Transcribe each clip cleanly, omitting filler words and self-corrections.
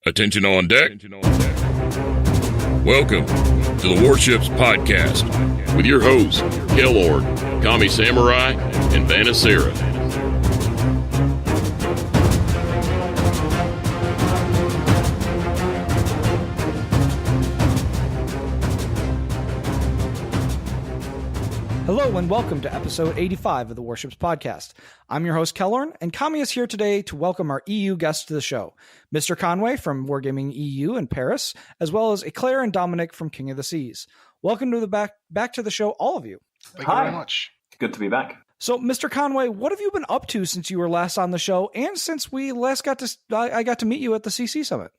Attention on deck. Welcome to the Warships Podcast with your hosts, Kellord, Kami Samurai, and Vanacera. Hello and welcome to episode 85 of the Warships Podcast. I'm your host, Kellorn, and Kami is here today to welcome our EU guests to the show, Mr. Conway from Wargaming EU in Paris, as well as Eclair and Dominic from King of the Seas. Welcome to the back to the show, all of you. Thank you very much. Good to be back. So, Mr. Conway, what have you been up to since you were last on the show, and since we last I got to meet you at the CC Summit?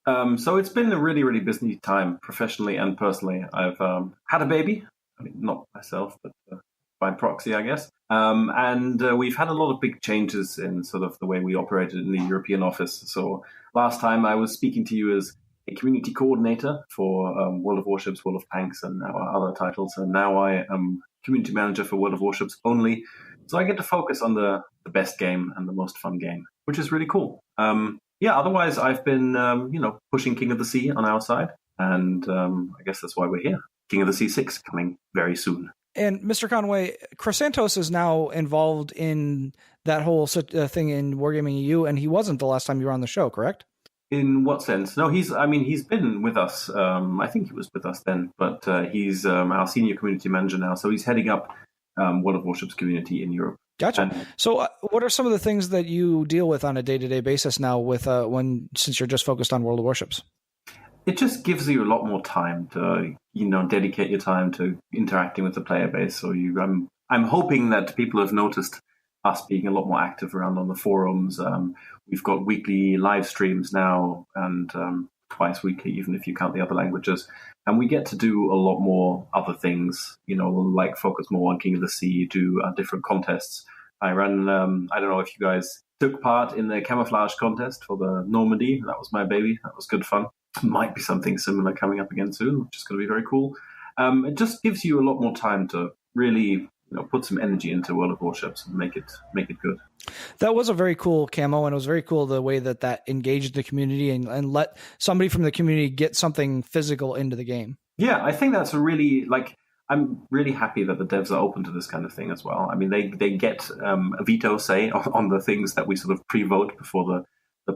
So it's been a really, really busy time, professionally and personally. I've had a baby. I mean, not myself, but by proxy, I guess. And we've had a lot of big changes in sort of the way we operated in the European office. So last time I was speaking to you as a community coordinator for World of Warships, World of Tanks, and our other titles. And now I am community manager for World of Warships only. So I get to focus on the best game and the most fun game, which is really cool. Otherwise I've been, pushing King of the Sea on our side. And I guess that's why we're here. King of the Sea 6 coming very soon. And Mr. Conway, Chrysantos is now involved in that whole thing in Wargaming EU, and he wasn't the last time you were on the show, correct? In what sense? No, he's been with us. I think he was with us then, but he's our senior community manager now. So he's heading up World of Warships community in Europe. Gotcha. So what are some of the things that you deal with on a day-to-day basis now with since you're just focused on World of Warships? It just gives you a lot more time to, dedicate your time to interacting with the player base. So I'm hoping that people have noticed us being a lot more active around on the forums. We've got weekly live streams now and twice weekly, even if you count the other languages. And we get to do a lot more other things, like focus more on King of the Sea, do different contests. I ran, I don't know if you guys took part in the camouflage contest for the Normandy. That was my baby. That was good fun. Might be something similar coming up again soon, which is going to be very cool. It just gives you a lot more time to really, put some energy into World of Warships and make it good. That was a very cool camo, and it was very cool the way that engaged the community and let somebody from the community get something physical into the game. Yeah, I think that's I'm really happy that the devs are open to this kind of thing as well. I mean, they get a veto say on the things that we sort of pre-vote before the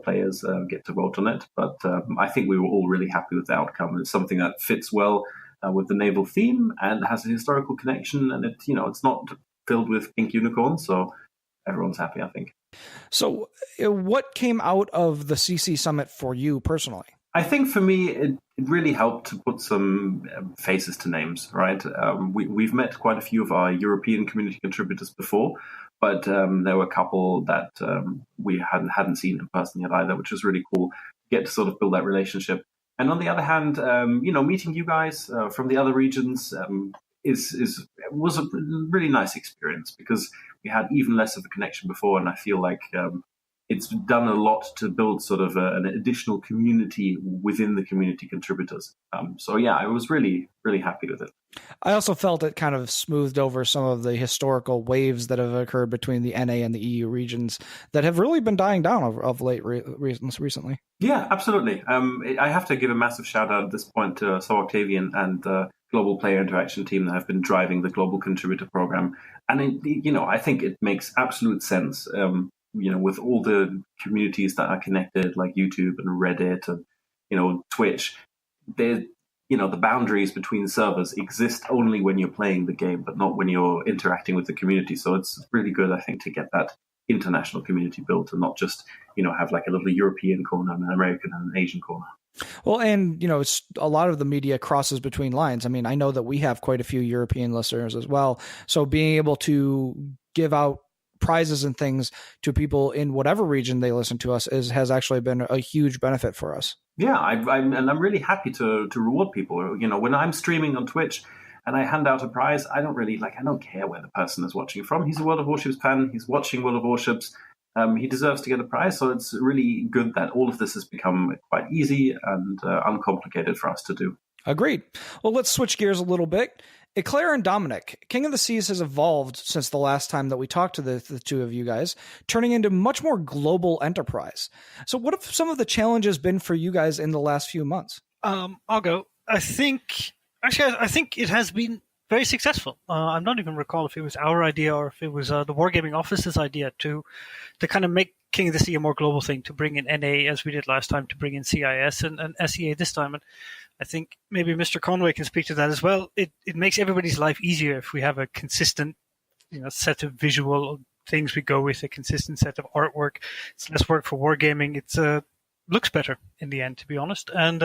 players get to vote on it. But I think we were all really happy with the outcome. It's something that fits well with the naval theme and has a historical connection. And it's not filled with pink unicorns. So everyone's happy, I think. So what came out of the CC Summit for you personally? I think for me, it really helped to put some faces to names, right? We've met quite a few of our European community contributors before, but there were a couple that we hadn't seen in person yet either, which was really cool to get to sort of build that relationship. And on the other hand, meeting you guys from the other regions was a really nice experience because we had even less of a connection before, and I feel like it's done a lot to build sort of an additional community within the community contributors. I was really, really happy with it. I also felt it kind of smoothed over some of the historical waves that have occurred between the NA and the EU regions that have really been dying down of late recently. Yeah, absolutely. I have to give a massive shout out at this point to So Octavian and the Global Player Interaction team that have been driving the Global Contributor Program. And, I think it makes absolute sense. With all the communities that are connected, like YouTube and Reddit and, Twitch, the boundaries between servers exist only when you're playing the game, but not when you're interacting with the community. So it's really good, I think, to get that international community built and not just, have like a little European corner, an American and an Asian corner. Well, and, it's a lot of the media crosses between lines. I mean, I know that we have quite a few European listeners as well. So being able to give out prizes and things to people in whatever region they listen to us has actually been a huge benefit for us. Yeah, I'm really happy to reward people. When I'm streaming on Twitch and I hand out a prize, I don't care where the person is watching from. He's a World of Warships fan. He's watching World of Warships. He deserves to get a prize. So it's really good that all of this has become quite easy and uncomplicated for us to do. Agreed. Well, let's switch gears a little bit Eclair and Dominic, King of the Seas has evolved since the last time that we talked to the two of you guys, turning into much more global enterprise. So what have some of the challenges been for you guys in the last few months? I'll go. I think it has been very successful. I'm not even recall if it was our idea or if it was the Wargaming Office's idea to kind of make King of the Sea a more global thing, to bring in NA as we did last time, to bring in CIS and SEA this time. And I think maybe Mr. Conway can speak to that as well. It makes everybody's life easier if we have a consistent, set of visual things we go with, a consistent set of artwork. It's less work for Wargaming. It's looks better in the end, to be honest. And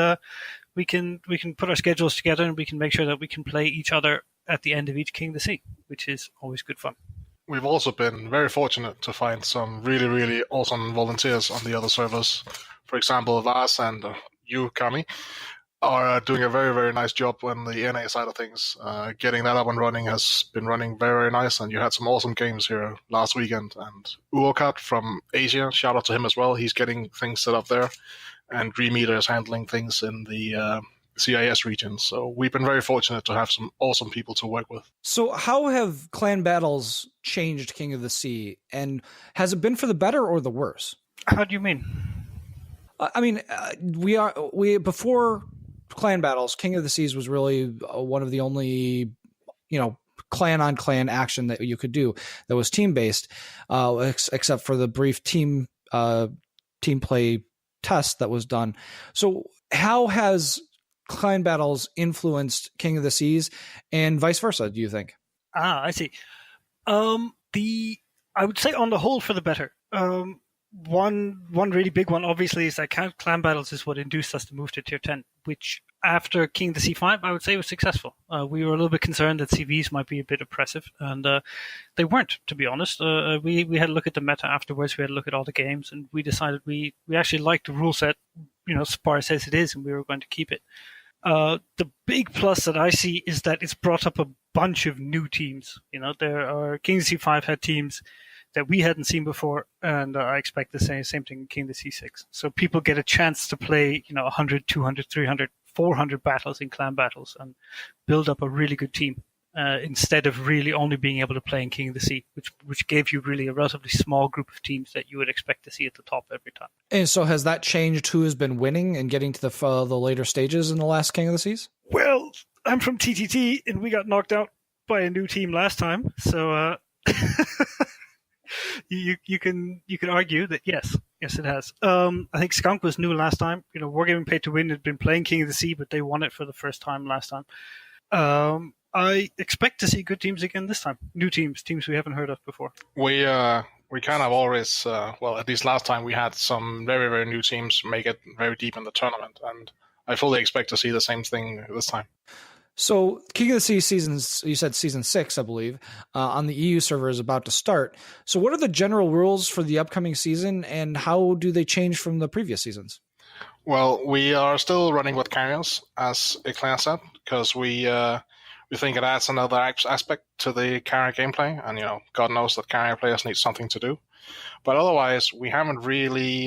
we can put our schedules together and we can make sure that we can play each other at the end of each King of the Sea, which is always good fun. We've also been very fortunate to find some really, really awesome volunteers on the other servers. For example, Lars and you, Kami, are doing a very, very nice job on the NA side of things. Getting that up and running has been running very, very nice, and you had some awesome games here last weekend. And Uokat from Asia, shout out to him as well. He's getting things set up there, and Dreammeter is handling things in the CIS region. So we've been very fortunate to have some awesome people to work with. So how have clan battles changed King of the Sea, and has it been for the better or the worse? How do you mean? I mean, we before clan battles, King of the Seas was really one of the only, clan on clan action that you could do that was team based, except for the brief team play test that was done. So how has clan battles influenced King of the Seas and vice versa, do you think? I see. I would say on the whole for the better. One really big one, obviously, is that clan battles is what induced us to move to Tier 10, which after King of the Sea 5, I would say was successful. We were a little bit concerned that CVs might be a bit oppressive, and they weren't, to be honest. We had a look at the meta afterwards, we had a look at all the games, and we decided we actually liked the rule set, sparse as it is, and we were going to keep it. The big plus that I see is that it's brought up a bunch of new teams. There are King of the Sea 5 had teams that we hadn't seen before, and I expect the same thing in King of the Sea 6. So people get a chance to play, 100, 200, 300, 400 battles in clan battles and build up a really good team instead of really only being able to play in King of the Sea, which gave you really a relatively small group of teams that you would expect to see at the top every time. And so has that changed who has been winning and getting to the later stages in the last King of the Seas? Well, I'm from TTT, and we got knocked out by a new team last time, so you can argue that yes it has. I think Skunk was new last time. Wargaming Pay to Win had been playing King of the Sea, but they won it for the first time last time. I expect to see good teams again this time. New teams we haven't heard of before. We kind of always, at least last time we had some very, very new teams make it very deep in the tournament, and I fully expect to see the same thing this time. So King of the Sea you said season 6, I believe, on the EU server is about to start. So what are the general rules for the upcoming season, and how do they change from the previous seasons? Well, we are still running with carriers as a class set, because we think it adds another aspect to the carrier gameplay, and God knows that carrier players need something to do. But otherwise, we haven't really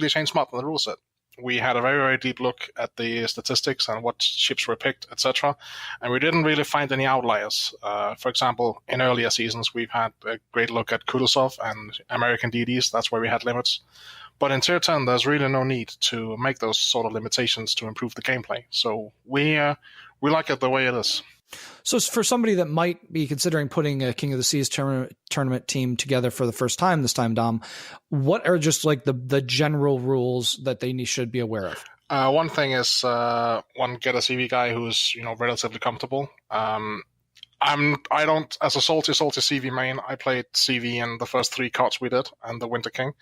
changed much on the rule set. We had a very, very deep look at the statistics and what ships were picked, etc., and we didn't really find any outliers. For example, in earlier seasons, we've had a great look at Kutuzov and American DDs. That's where we had limits. But in Tier 10, there's really no need to make those sort of limitations to improve the gameplay. So we like it the way it is. So for somebody that might be considering putting a King of the Seas tournament team together for the first time this time, Dom, what are just like the general rules that they should be aware of? One thing is get a CV guy who's relatively comfortable. I don't, as a salty CV main, I played CV in the first 3 cards we did and the Winter King.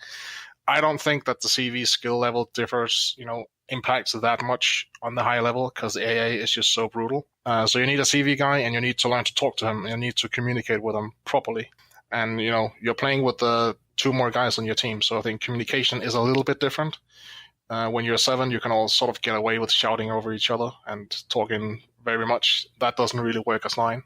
I don't think that the CV skill level differs, impacts that much on the high level, because the AA is just so brutal. So you need a CV guy, and you need to learn to talk to him, and you need to communicate with him properly. And, you're playing with the 2 more guys on your team, so I think communication is a little bit different. When you're 7, you can all sort of get away with shouting over each other and talking very much. That doesn't really work as 9.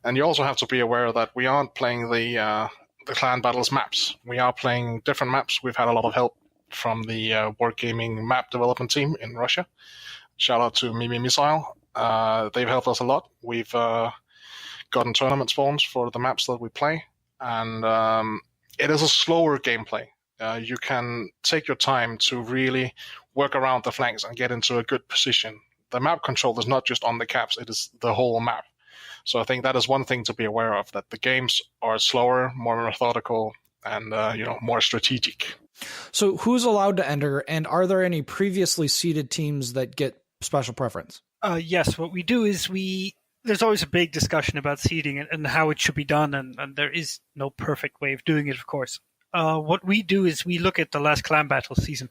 And you also have to be aware that we aren't playing the clan battles maps. We are playing different maps. We've had a lot of help from the Wargaming map development team in Russia. Shout out to Mimi Missile. They've helped us a lot. We've gotten tournament spawns for the maps that we play, and it is a slower gameplay. You can take your time to really work around the flanks and get into a good position. The map control is not just on the caps, it is the whole map. So I think that is one thing to be aware of, that the games are slower, more methodical, and more strategic. So who's allowed to enter, and are there any previously seeded teams that get special preference? Yes, what we do is there's always a big discussion about seeding and how it should be done, and there is no perfect way of doing it, of course. What we do is we look at the last clan battle season,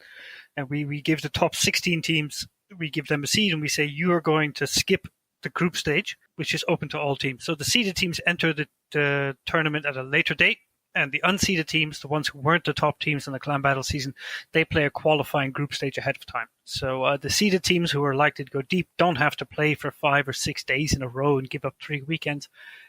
and we give the top 16 teams, we give them a seed, and we say you are going to skip the group stage, which is open to all teams. So the seeded teams enter the tournament at a later date, and the unseeded teams, the ones who weren't the top teams in the clan battle season, they play a qualifying group stage ahead of time. So the seeded teams who are likely to go deep don't have to play for 5 or 6 days in a row and give up 3 weekends.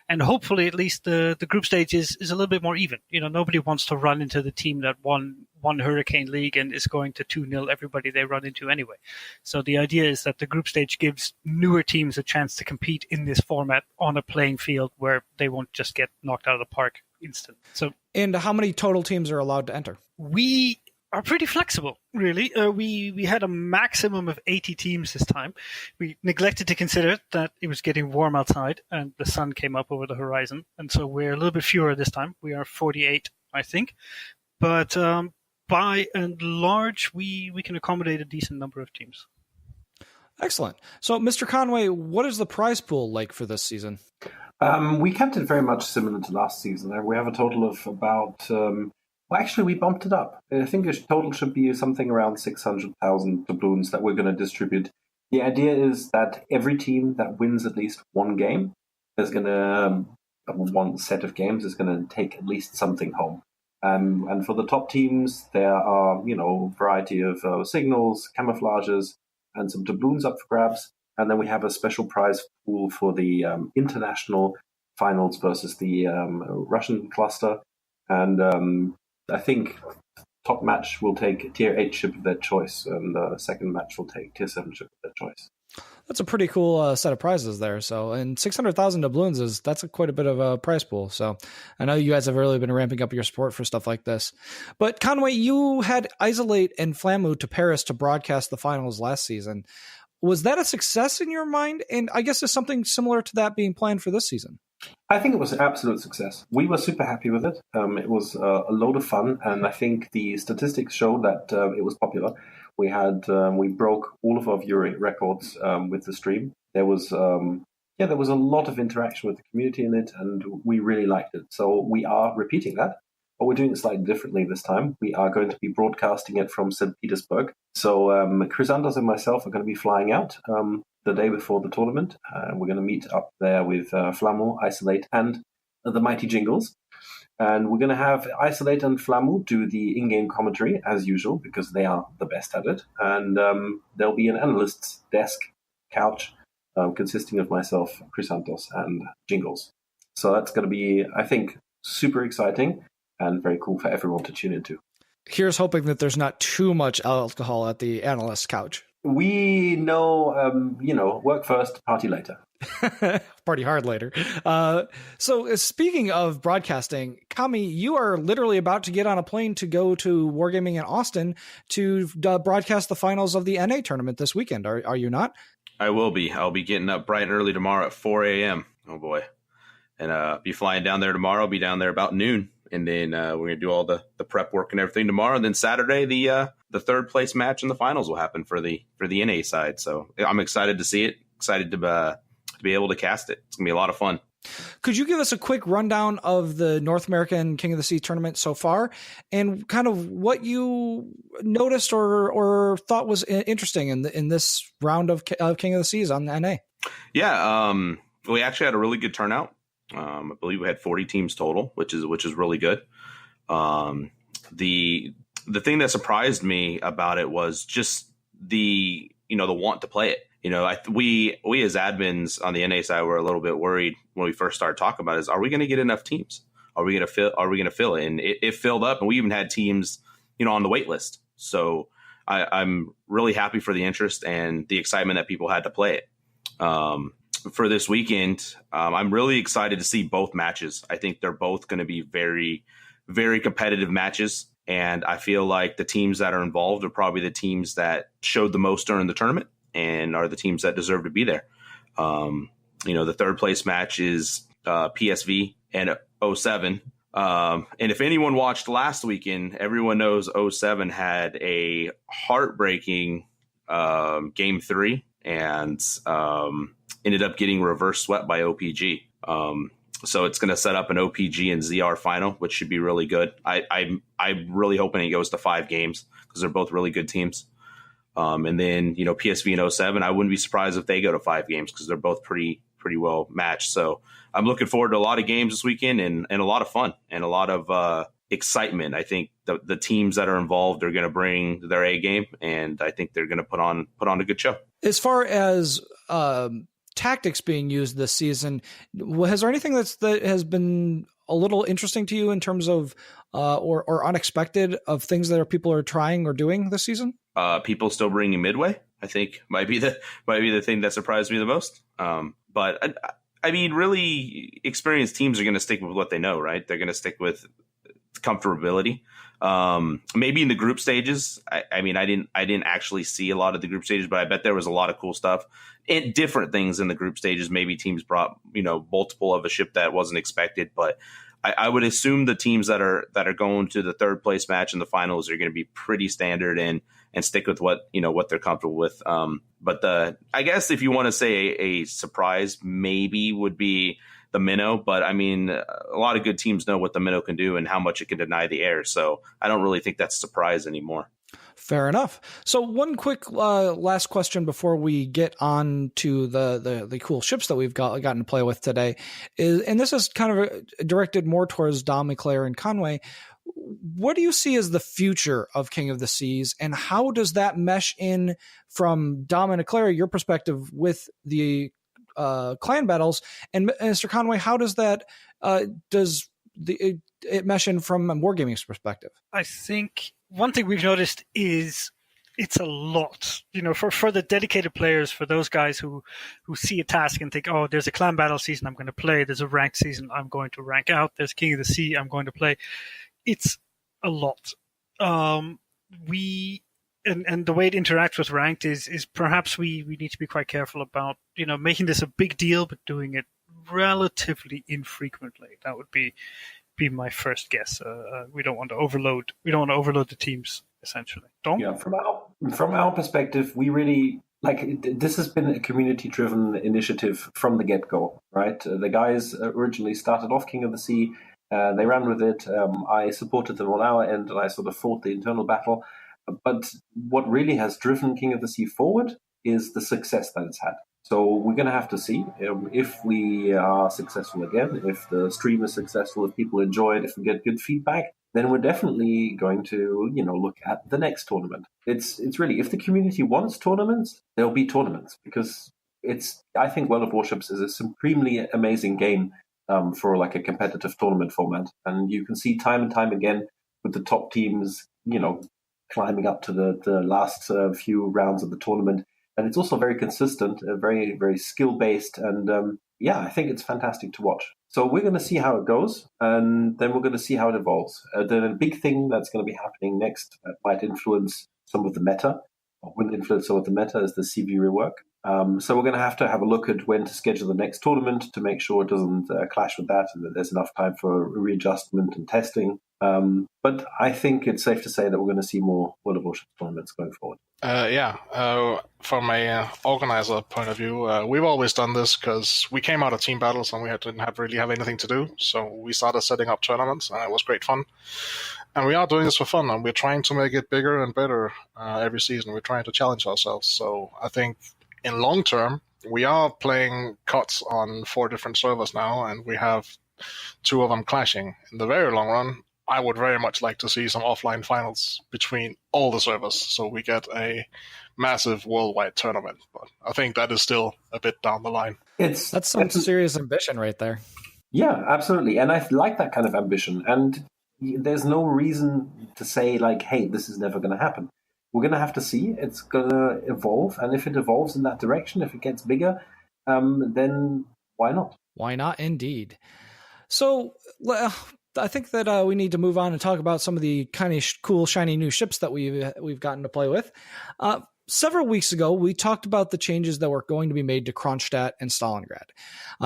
And hopefully, at least the group stage is a little bit more even. Nobody wants to run into the team that won Hurricane League and is going to 2-0 everybody they run into anyway. So the idea is that the group stage gives newer teams a chance to compete in this format on a playing field where they won't just get knocked out of the park instant. And how many total teams are allowed to enter? We are pretty flexible, really. We had a maximum of 80 teams this time. We neglected to consider that it was getting warm outside and the sun came up over the horizon, and so we're a little bit fewer this time. We are 48, I think. But by and large, we can accommodate a decent number of teams. Excellent. So, Mr. Conway, what is the prize pool like for this season? We kept it very much similar to last season. We have a total of about... actually, we bumped it up. I think the total should be something around 600,000 doubloons that we're going to distribute. The idea is that every team that wins at least one game is going to, one set of games is going to take at least something home. And for the top teams, there are, a variety of signals, camouflages, and some doubloons up for grabs. And then we have a special prize pool for the international finals versus the Russian cluster. And I think top match will take tier 8 ship of their choice, and the second match will take tier 7 ship of their choice. That's a pretty cool set of prizes there. So, and 600,000 doubloons that's quite a bit of a prize pool. So I know you guys have really been ramping up your support for stuff like this. But Conway, you had Isolate and Flammu to Paris to broadcast the finals last season. Was that a success in your mind? And I guess there's something similar to that being planned for this season. I think it was an absolute success. We were super happy with it. It was a load of fun, and I think the statistics show that it was popular. We broke all of our viewing records with the stream. There was a lot of interaction with the community in it, and we really liked it. So we are repeating that, but we're doing it slightly differently this time. We are going to be broadcasting it from St. Petersburg. So Chrysanthos and myself are going to be flying out the day before the tournament. We're going to meet up there with Flammu, Isolate, and the Mighty Jingles. And we're going to have Isolate and Flammu do the in-game commentary, as usual, because they are the best at it. And there'll be an analyst's desk couch consisting of myself, Chrysanthos, and Jingles. So that's going to be, I think, super exciting and very cool for everyone to tune into. Here's hoping that there's not too much alcohol at the analyst's couch. We know, work first, party later. Party hard later. So speaking of broadcasting, Kami, you are literally about to get on a plane to go to Wargaming in Austin to broadcast the finals of the NA tournament this weekend. Are you not? I will be. I'll be getting up bright and early tomorrow at 4 a.m. Oh, boy. And be flying down there tomorrow. I'll be down there about noon. And then we're going to do all the prep work and everything tomorrow. And then Saturday, the third place match in the finals will happen for the NA side. So I'm excited to see it. Excited to be able to cast it. It's going to be a lot of fun. Could you give us a quick rundown of the North American King of the Sea tournament so far and kind of what you noticed or thought was interesting in this round of King of the Seas on the NA? Yeah, we actually had a really good turnout. I believe we had 40 teams total, which is really good. The thing that surprised me about it was just the want to play it. We as admins on the NA side were a little bit worried when we first started talking about it, is, are we going to get enough teams? Are we going to fill it? And it filled up, and we even had teams, on the wait list. So I'm really happy for the interest and the excitement that people had to play it. for this weekend. I'm really excited to see both matches. I think they're both going to be very, very competitive matches. And I feel like the teams that are involved are probably the teams that showed the most during the tournament and are the teams that deserve to be there. The third place match is PSV and 07. And if anyone watched last weekend, everyone knows 07 had a heartbreaking game 3 and ended up getting reverse swept by OPG. So it's going to set up an OPG and ZR final, which should be really good. I'm really hoping it goes to 5 games because they're both really good teams. And then, PSV and 07, I wouldn't be surprised if they go to 5 games because they're both pretty well matched. So I'm looking forward to a lot of games this weekend and a lot of fun and a lot of excitement. I think the teams that are involved are going to bring their A game, and I think they're going to put on a good show. As far as tactics being used this season, has there anything that has been a little interesting to you in terms of or unexpected of things that people are trying or doing this season? People still bringing Midway, I think might be the thing that surprised me the most. But I mean, really experienced teams are going to stick with what they know, right? They're going to stick with comfortability. Maybe in the group stages. I didn't actually see a lot of the group stages, but I bet there was a lot of cool stuff and different things in the group stages. Maybe teams brought, multiple of a ship that wasn't expected, but I would assume the teams that are going to the third place match in the finals are going to be pretty standard and stick with what they're comfortable with. But I guess if you want to say a surprise, maybe would be the Minnow, but I mean, a lot of good teams know what the Minnow can do and how much it can deny the air. So I don't really think that's a surprise anymore. Fair enough. So one quick last question before we get on to the cool ships that we've gotten to play with today is, and this is kind of directed more towards Dom, Eclair, and Conway. What do you see as the future of King of the Seas, and how does that mesh in from Dom and Eclair, your perspective with the clan battles, and Mr. Conway, how does that it mesh in from Wargaming's perspective? I think one thing we've noticed is it's a lot, for the dedicated players, for those guys who see a task and think, oh, there's a clan battle season I'm going to play, there's a ranked season I'm going to rank out, there's King of the Sea I'm going to play. It's a lot. And the way it interacts with ranked is perhaps we need to be quite careful about, making this a big deal, but doing it relatively infrequently. That would be my first guess. We don't want to overload the teams, essentially. Dom? Yeah, from our perspective, we really this has been a community-driven initiative from the get-go, right? The guys originally started off King of the Sea. They ran with it. I supported them on our end, and I sort of fought the internal battle. But what really has driven King of the Sea forward is the success that it's had. So we're going to have to see if we are successful again, if the stream is successful, if people enjoy it, if we get good feedback, then we're definitely going to, look at the next tournament. It's really, if the community wants tournaments, there'll be tournaments, because I think World of Warships is a supremely amazing game for like a competitive tournament format. And you can see time and time again with the top teams, climbing up to the last few rounds of the tournament. And it's also very consistent, very, very skill-based. And I think it's fantastic to watch. So we're going to see how it goes, and then we're going to see how it evolves. The big thing that's going to be happening next that might influence some of the meta, or will influence some of the meta, is the CV rework. So we're going to have a look at when to schedule the next tournament to make sure it doesn't clash with that and that there's enough time for readjustment and testing. But I think it's safe to say that we're going to see more World of Warships tournaments going forward. From a organizer point of view, we've always done this because we came out of team battles and we didn't really have anything to do. So we started setting up tournaments, and it was great fun. And we are doing this for fun, and we're trying to make it bigger and better every season. We're trying to challenge ourselves. So I think in long term, we are playing COTS on 4 different servers now, and we have 2 of them clashing. In the very long run, I would very much like to see some offline finals between all the servers, so we get a massive worldwide tournament. But I think that is still a bit down the line. That's some serious ambition right there. Yeah, absolutely. And I like that kind of ambition. And there's no reason to say, hey, this is never going to happen. We're going to have to see. It's going to evolve. And if it evolves in that direction, if it gets bigger, then why not? Why not, indeed. So I think that we need to move on and talk about some of the kind of cool, shiny new ships that we've gotten to play with. Several weeks ago, we talked about the changes that were going to be made to Kronstadt and Stalingrad.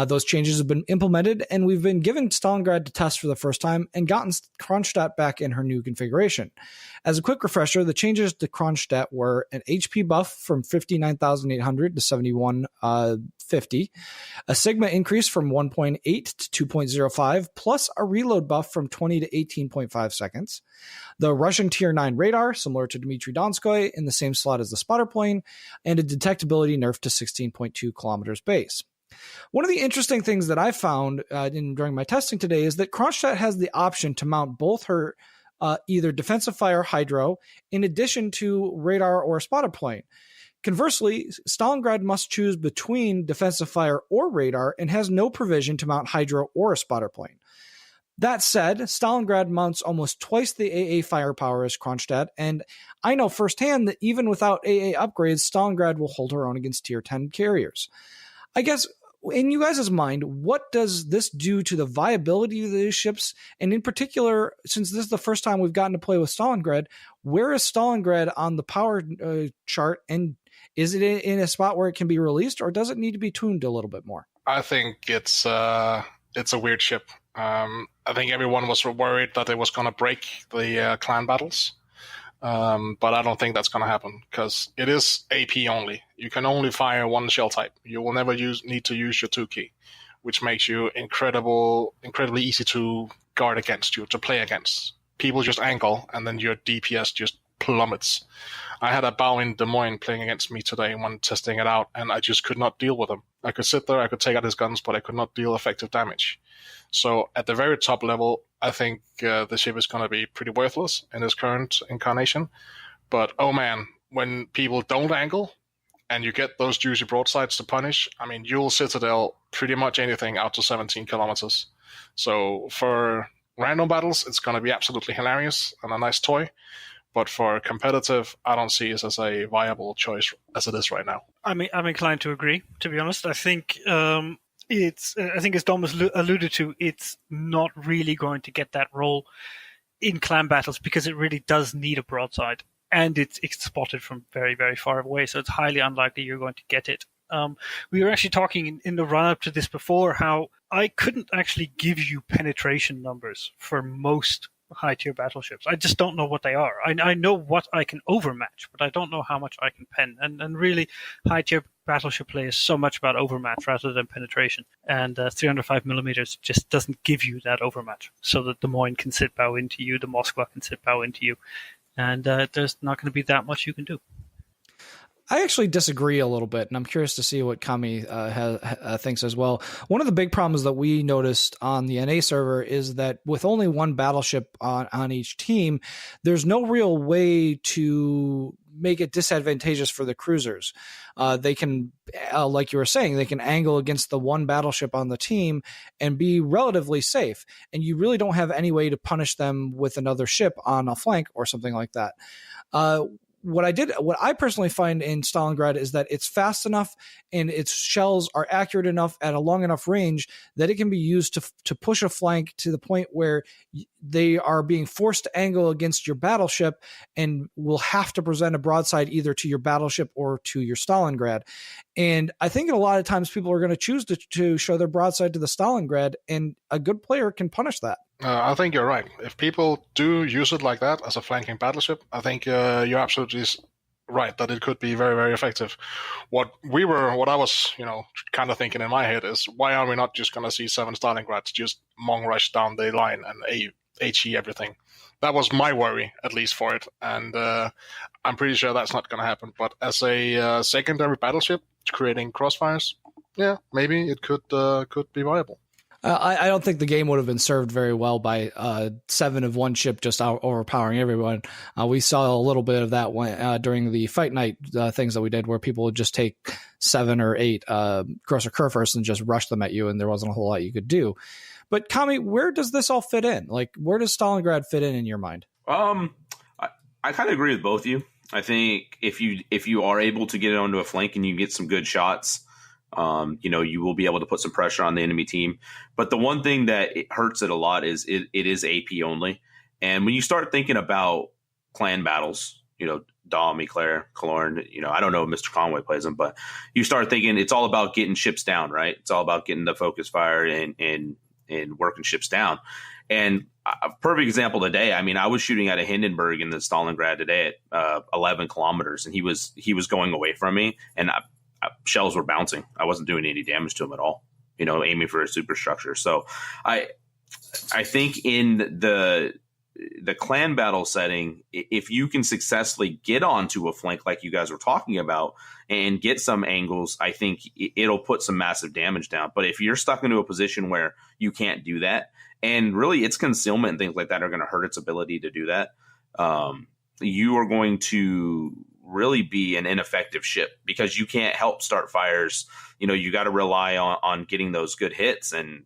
Those changes have been implemented, and we've been given Stalingrad to test for the first time and gotten Kronstadt back in her new configuration. As a quick refresher, the changes to Kronstadt were an HP buff from 59,800 to 7150, a Sigma increase from 1.8 to 2.05, plus a reload buff from 20 to 18.5 seconds. The Russian Tier 9 radar, similar to Dmitry Donskoy, in the same slot as the spotter plane, and a detectability nerf to 16.2 kilometers base. One of the interesting things that I found during my testing today is that Kronstadt has the option to mount both her either defensive fire hydro in addition to radar or spotter plane. Conversely, Stalingrad must choose between defensive fire or radar and has no provision to mount hydro or a spotter plane. That said, Stalingrad mounts almost twice the AA firepower as Kronstadt, and I know firsthand that even without AA upgrades, Stalingrad will hold her own against Tier 10 carriers. I guess, in you guys' mind, what does this do to the viability of these ships? And in particular, since this is the first time we've gotten to play with Stalingrad, where is Stalingrad on the power chart? And is it in a spot where it can be released, or does it need to be tuned a little bit more? I think it's a weird ship. I think everyone was worried that it was going to break the clan battles. But I don't think that's going to happen because it is AP only. You can only fire one shell type. You will never need to use your 2 key, which makes you incredibly easy to guard against, to play against. People just angle, and then your DPS just plummets. I had a bow in Des Moines playing against me today when testing it out, and I just could not deal with him. I could sit there, I could take out his guns, but I could not deal effective damage. So at the very top level, I think the ship is going to be pretty worthless in its current incarnation. But oh man, when people don't angle and you get those juicy broadsides to punish, I mean, you'll citadel pretty much anything out to 17 kilometers. So for random battles, it's going to be absolutely hilarious and a nice toy. But for competitive, I don't see it as a viable choice as it is right now. I'm inclined to agree, to be honest. I think as Dom has alluded to, it's not really going to get that role in clan battles because it really does need a broadside, and it's spotted from very, very far away, so it's highly unlikely you're going to get it. We were actually talking in the run-up to this before how I couldn't actually give you penetration numbers for most high-tier battleships. I just don't know what they are. I know what I can overmatch, but I don't know how much I can pen. And really, high-tier battleship play is so much about overmatch rather than penetration. And 305 millimeters just doesn't give you that overmatch. So that Des Moines can sit bow into you, the Moskva can sit bow into you, and there's not going to be that much you can do. I actually disagree a little bit, and I'm curious to see what Kami thinks as well. One of the big problems that we noticed on the NA server is that with only one battleship on each team, there's no real way to make it disadvantageous for the cruisers. They can, like you were saying, they can angle against the one battleship on the team and be relatively safe, and you really don't have any way to punish them with another ship on a flank or something like that. What I personally find in Stalingrad is that it's fast enough and its shells are accurate enough at a long enough range that it can be used to push a flank to the point where they are being forced to angle against your battleship and will have to present a broadside either to your battleship or to your Stalingrad. And I think a lot of times people are going to choose to show their broadside to the Stalingrad, and a good player can punish that. I think you're right. If people do use it like that as a flanking battleship, I think you're absolutely right that it could be very, very effective. What I was, kind of thinking in my head is, why are we not just going to see 7 Stalingrads just Mong rush down the line and HE everything? That was my worry, at least for it, and I'm pretty sure that's not going to happen. But as a secondary battleship creating crossfires, yeah, maybe it could be viable. I don't think the game would have been served very well by 7 of one ship just overpowering everyone. We saw a little bit of that during the fight night things that we did, where people would just take 7 or 8 Grosser Kurfürst and just rush them at you, and there wasn't a whole lot you could do. But Kami, where does this all fit in? Like, where does Stalingrad fit in your mind? I kind of agree with both of you. I think if you are able to get it onto a flank and you get some good shots, You will be able to put some pressure on the enemy team. But the one thing that it hurts it a lot is it is AP only. And when you start thinking about clan battles, Dom, Eclair, Kaloran, I don't know if Mr. Conway plays them, but you start thinking it's all about getting ships down, right? It's all about getting the focus fire and working ships down. And a perfect example today, I was shooting at a Hindenburg in the Stalingrad today at 11 kilometers, and he was going away from me, and shells were bouncing. I wasn't doing any damage to him at all, aiming for a superstructure. So I think in the clan battle setting, if you can successfully get onto a flank like you guys were talking about and get some angles, I think it'll put some massive damage down. But if you're stuck into a position where you can't do that, and really its concealment and things like that are going to hurt its ability to do that, you are going to really be an ineffective ship because you can't help start fires. You got to rely on getting those good hits, and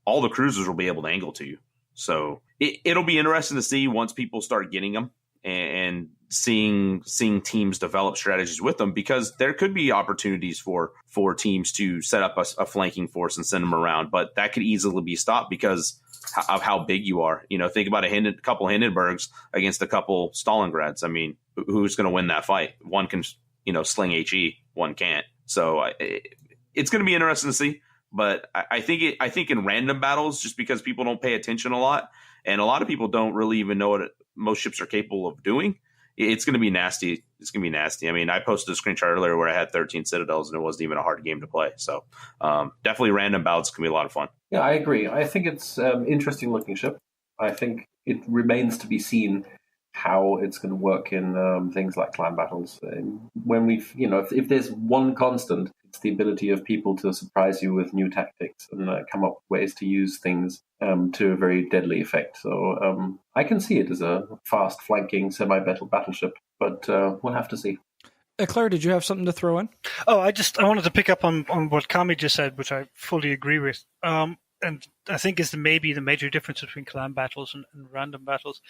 all the cruisers will be able to angle to you. So it'll be interesting to see once people start getting them and seeing teams develop strategies with them, because there could be opportunities for teams to set up a flanking force and send them around, but that could easily be stopped because of how big you are. Think about a couple Hindenburgs against a couple Stalingrads. Who's going to win that fight? One can, sling HE, one can't. So it's going to be interesting to see. But I think in random battles, just because people don't pay attention a lot, and a lot of people don't really even know what most ships are capable of doing, it's going to be nasty. It's going to be nasty. I posted a screenshot earlier where I had 13 Citadels, and it wasn't even a hard game to play. So definitely random battles can be a lot of fun. Yeah, I agree. I think it's interesting looking ship. I think it remains to be seen how it's going to work in things like clan battles. When if there's one constant, it's the ability of people to surprise you with new tactics and come up with ways to use things to a very deadly effect. So I can see it as a fast flanking battleship, but we'll have to see. Claire, did you have something to throw in? Oh, I wanted to pick up on what Kami just said, which I fully agree with. And I think is maybe the major difference between clan battles and random battles.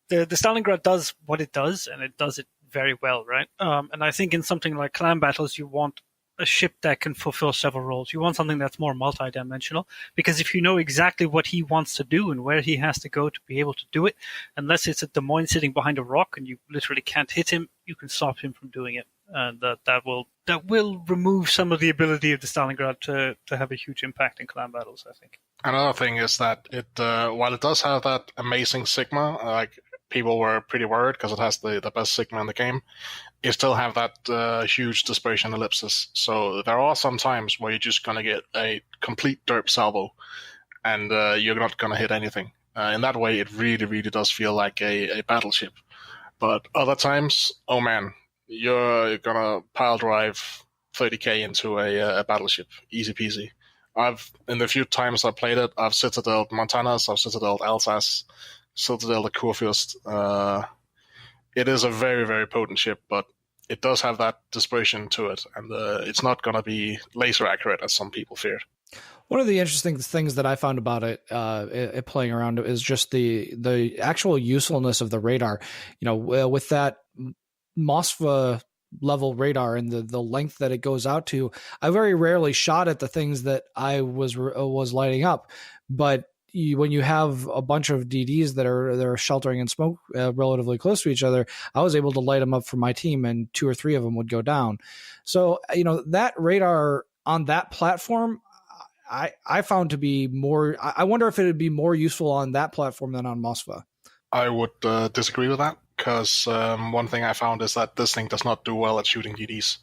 The Stalingrad does what it does, and it does it very well, right? And I think in something like clan battles, you want a ship that can fulfill several roles. You want something that's more multi-dimensional, because if you know exactly what he wants to do and where he has to go to be able to do it, unless it's a Des Moines sitting behind a rock and you literally can't hit him, you can stop him from doing it. And that will remove some of the ability of the Stalingrad to have a huge impact in clan battles, I think. Another thing is that it while it does have that amazing Sigma, people were pretty worried because it has the best Sigma in the game, you still have that huge dispersion ellipsis. So there are some times where you're just going to get a complete derp salvo and you're not going to hit anything. In that way, it really, really does feel like a battleship. But other times, oh man, you're going to pile drive 30k into a battleship. Easy peasy. In the few times I've played it, I've Citadel Montanas, I've Citadel Alsace, Citadel the Kurfürst. It is a very, very potent ship, but it does have that dispersion to it, and it's not going to be laser accurate as some people feared. One of the interesting things that I found about it playing around is just the actual usefulness of the radar. With that Moskva level radar and the length that it goes out to, I very rarely shot at the things that I was lighting up, but when you have a bunch of DDs that are sheltering in smoke relatively close to each other, I was able to light them up for my team, and 2 or 3 of them would go down. So that radar on that platform, I found to be more. I wonder if it would be more useful on that platform than on Moskva. I would disagree with that, because one thing I found is that this thing does not do well at shooting DDs.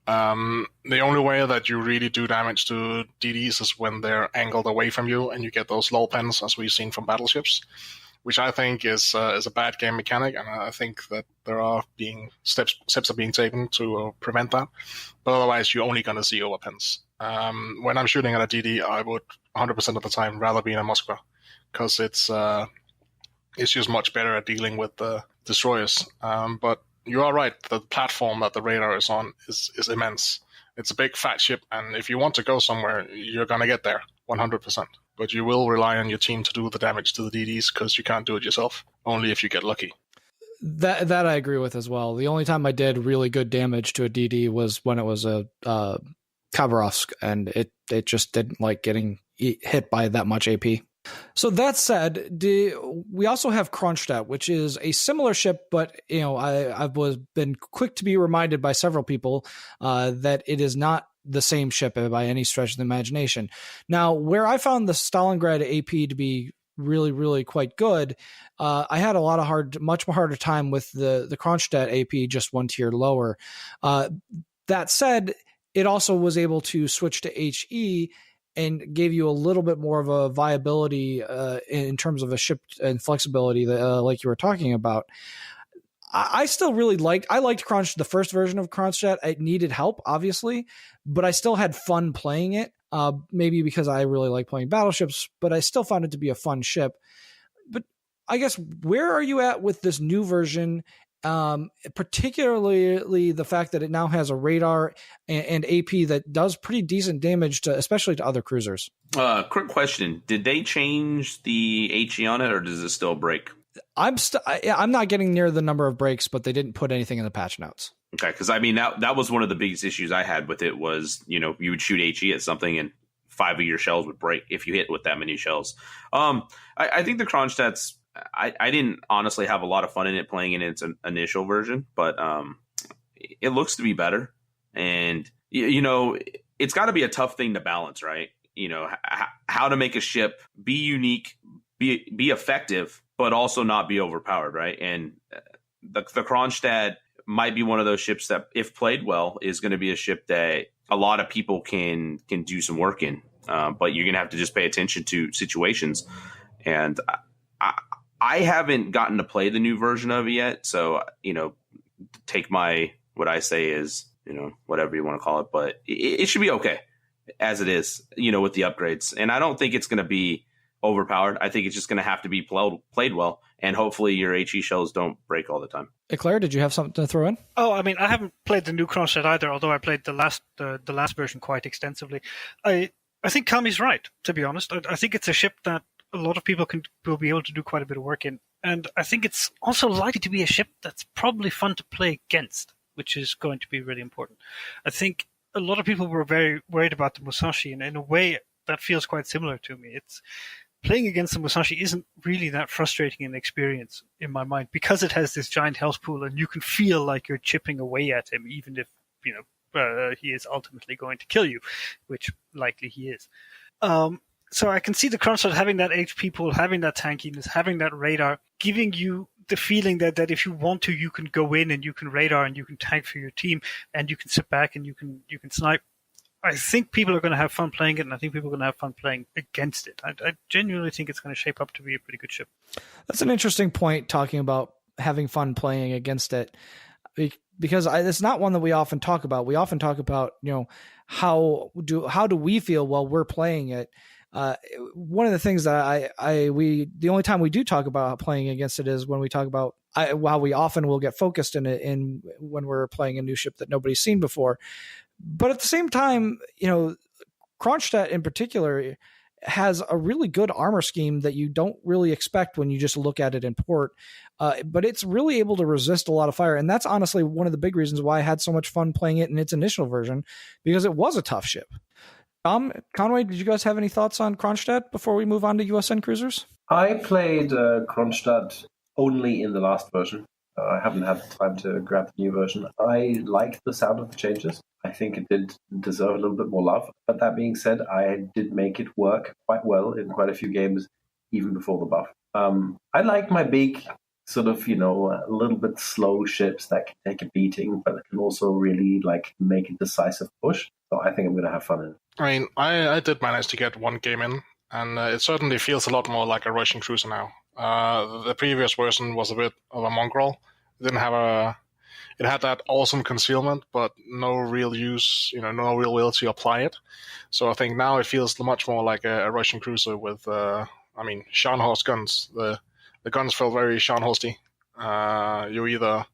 The only way that you really do damage to DDs is when they're angled away from you and you get those lull pens, as we've seen from battleships, which I think is a bad game mechanic, and I think that there are steps are being taken to prevent that. But otherwise, you're only going to see overpens. When I'm shooting at a DD, I would 100% of the time rather be in a Moskva, because it's just much better at dealing with the destroyers. But you are right, the platform that the radar is on is immense. It's a big fat ship, and if you want to go somewhere, you're going to get there 100%. But you will rely on your team to do the damage to the DDs, because you can't do it yourself, only if you get lucky. That I agree with as well. The only time I did really good damage to a DD was when it was a Khabarovsk, and it just didn't like getting hit by that much AP. So that said, we also have Kronstadt, which is a similar ship, but I've been quick to be reminded by several people that it is not the same ship by any stretch of the imagination. Now, where I found the Stalingrad AP to be really, really quite good, I had much more harder time with the Kronstadt AP, just one tier lower. That said, it also was able to switch to HE and gave you a little bit more of a viability in terms of a ship and flexibility, like you were talking about. I still really liked the first version of Kronstadt. It needed help, obviously, but I still had fun playing it. Maybe because I really like playing battleships, but I still found it to be a fun ship. But I guess, where are you at with this new version? Particularly the fact that it now has a radar and AP that does pretty decent damage especially to other cruisers. Quick question. Did they change the HE on it, or does it still break? I'm not getting near the number of breaks, but they didn't put anything in the patch notes. Okay. Cause I mean, that was one of the biggest issues I had with it was, you would shoot HE at something and 5 of your shells would break if you hit with that many shells. I think the Kronstadt's, I didn't honestly have a lot of fun in it playing in its initial version, but it looks to be better. And, it's got to be a tough thing to balance, right? How to make a ship be unique, be effective, but also not be overpowered, right? And the Kronstadt might be one of those ships that, if played well, is going to be a ship that a lot of people can do some work in. But you're going to have to just pay attention to situations. And I haven't gotten to play the new version of it yet. So, take what I say is, whatever you want to call it, but it should be okay as it is, with the upgrades. And I don't think it's going to be overpowered. I think it's just going to have to be played well. And hopefully your HE shells don't break all the time. Eclair, did you have something to throw in? Oh, I mean, I haven't played the new Kronstadt either, although I played the last version quite extensively. I think Kami's right, to be honest. I think it's a ship that a lot of people will be able to do quite a bit of work in. And I think it's also likely to be a ship that's probably fun to play against, which is going to be really important. I think a lot of people were very worried about the Musashi, and in a way that feels quite similar to me. It's playing against the Musashi isn't really that frustrating an experience in my mind, because it has this giant health pool and you can feel like you're chipping away at him, even if he is ultimately going to kill you, which likely he is. So I can see the Kronstadt having that HP pool, having that tankiness, having that radar, giving you the feeling that if you want to, you can go in and you can radar and you can tank for your team and you can sit back and you can snipe. I think people are going to have fun playing it, and I think people are going to have fun playing against it. I genuinely think it's going to shape up to be a pretty good ship. That's an interesting point, talking about having fun playing against it, because it's not one that we often talk about. We often talk about, how do we feel while we're playing it. One of the things that the only time we do talk about playing against it is when we talk about how we often will get focused in it when we're playing a new ship that nobody's seen before. But at the same time, Kronstadt in particular has a really good armor scheme that you don't really expect when you just look at it in port. But it's really able to resist a lot of fire. And that's honestly one of the big reasons why I had so much fun playing it in its initial version, because it was a tough ship. Conway, did you guys have any thoughts on Kronstadt before we move on to USN cruisers? I played Kronstadt only in the last version. I haven't had time to grab the new version. I liked the sound of the changes. I think it did deserve a little bit more love. But that being said, I did make it work quite well in quite a few games, even before the buff. I like my big, sort of, a little bit slow ships that can take a beating, but can also really make a decisive push. So I think I'm going to have fun in it. I mean, I did manage to get one game in, and it certainly feels a lot more like a Russian cruiser now. The previous version was a bit of a mongrel. It had that awesome concealment, but no real use, no real will to apply it. So I think now it feels much more like a Russian cruiser with, Scharnhorst guns. The guns felt very Scharnhorsty. You're either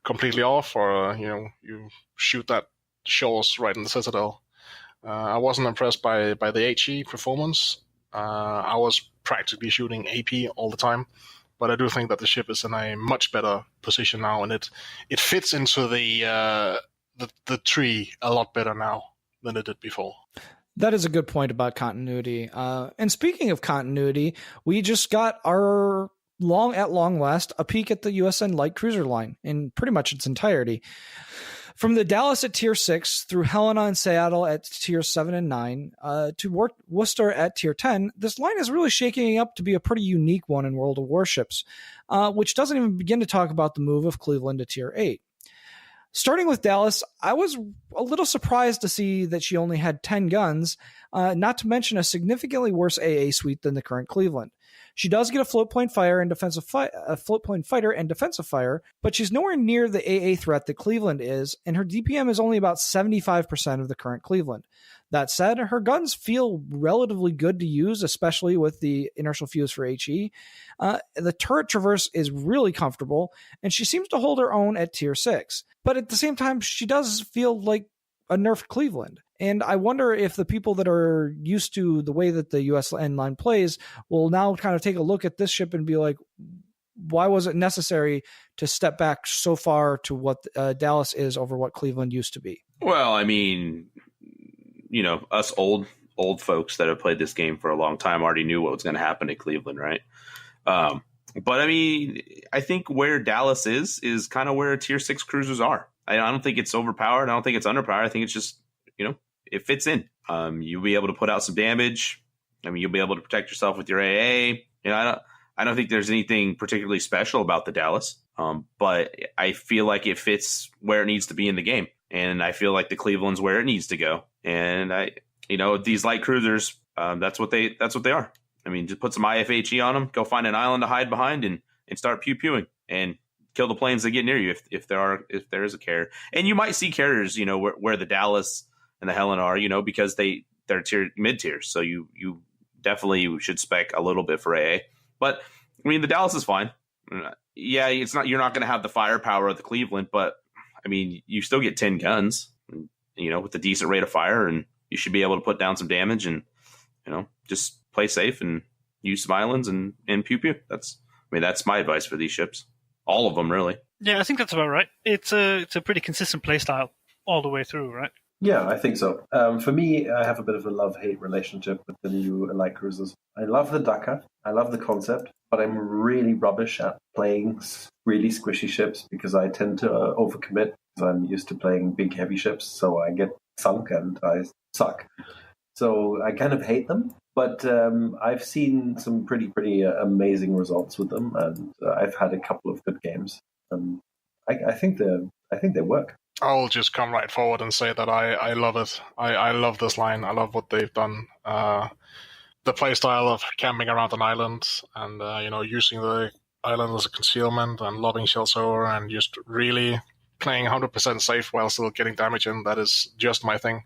completely off or, you shoot that shores right in the citadel. I wasn't impressed by the HE performance. I was practically shooting AP all the time, but I do think that the ship is in a much better position now, and it fits into the tree a lot better now than it did before. That is a good point about continuity. And speaking of continuity, we just got our at long last a peek at the USN Light Cruiser line in pretty much its entirety. From the Dallas at Tier 6 through Helena and Seattle at Tier 7 and 9 to Worcester at Tier 10, this line is really shaking up to be a pretty unique one in World of Warships, which doesn't even begin to talk about the move of Cleveland to Tier 8. Starting with Dallas, I was a little surprised to see that she only had 10 guns, not to mention a significantly worse AA suite than the current Cleveland. She does get a float point fighter and defensive fire, but she's nowhere near the AA threat that Cleveland is, and her DPM is only about 75% of the current Cleveland. That said, her guns feel relatively good to use, especially with the inertial fuse for HE. The turret traverse is really comfortable, and she seems to hold her own at Tier 6. But at the same time, she does feel like a nerfed Cleveland. And I wonder if the people that are used to the way that the USN line plays will now kind of take a look at this ship and be like, why was it necessary to step back so far to what Dallas is over what Cleveland used to be? Well, I mean, us old folks that have played this game for a long time already knew what was going to happen at Cleveland, right? But I mean, I think where Dallas is kind of where Tier 6 cruisers are. I don't think it's overpowered. I don't think it's underpowered. I think it's just, it fits in. You'll be able to put out some damage. I mean, you'll be able to protect yourself with your AA. I don't think there's anything particularly special about the Dallas. But I feel like it fits where it needs to be in the game. And I feel like the Cleveland's where it needs to go. And these light cruisers, that's what they are. I mean, just put some IFHE on them, go find an island to hide behind and start pew-pewing and kill the planes that get near you if there is a carrier. And you might see carriers, where the Dallas and the Helen are, because they're mid-tier. So you definitely should spec a little bit for AA. But I mean, the Dallas is fine. Yeah, you're not going to have the firepower of the Cleveland, but I mean, you still get 10 guns, with a decent rate of fire, and you should be able to put down some damage and, just play safe and use some islands and pew pew. That's my advice for these ships. All of them, really. Yeah, I think that's about right. It's a pretty consistent playstyle all the way through, right? Yeah, I think so. For me, I have a bit of a love-hate relationship with the new light cruisers. I love the Dakar. I love the concept, but I'm really rubbish at playing really squishy ships because I tend to overcommit. I'm used to playing big, heavy ships, so I get sunk and I suck. So I kind of hate them, but I've seen some pretty amazing results with them, and I've had a couple of good games. I think they work. I'll just come right forward and say that I love it. I love this line. I love what they've done. The playstyle of camping around an island and using the island as a concealment and lobbing shells over and just really playing 100% safe while still getting damage in. That is just my thing.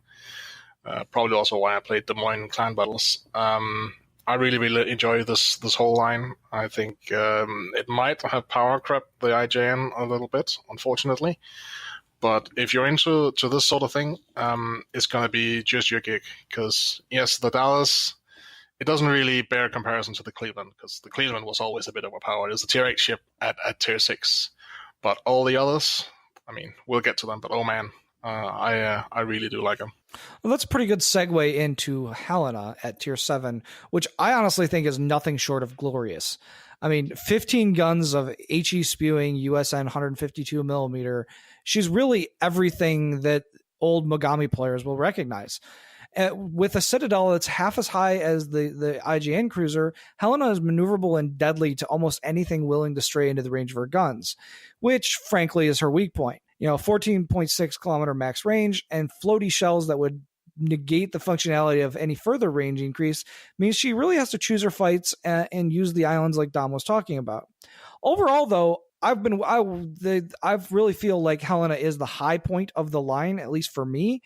Probably also why I played Des Moines clan battles. I really enjoy this whole line. I think it might have power crept the IJN a little bit, unfortunately. But if you're into this sort of thing, it's going to be just your gig. Because, yes, the Dallas, it doesn't really bear comparison to the Cleveland, because the Cleveland was always a bit overpowered. It's a Tier 8 ship at Tier 6. But all the others, I mean, we'll get to them. But, oh, man, I really do like them. Well, that's a pretty good segue into Helena at Tier 7, which I honestly think is nothing short of glorious. I mean, 15 guns of HE spewing USN 152 millimeter. She's really everything that old Mogami players will recognize. With a Citadel that's half as high as the IJN cruiser, Helena is maneuverable and deadly to almost anything willing to stray into the range of her guns, which frankly is her weak point. 14.6 kilometer max range and floaty shells that would negate the functionality of any further range increase means she really has to choose her fights and use the islands like Dom was talking about. Overall, though, I really feel like Helena is the high point of the line, at least for me,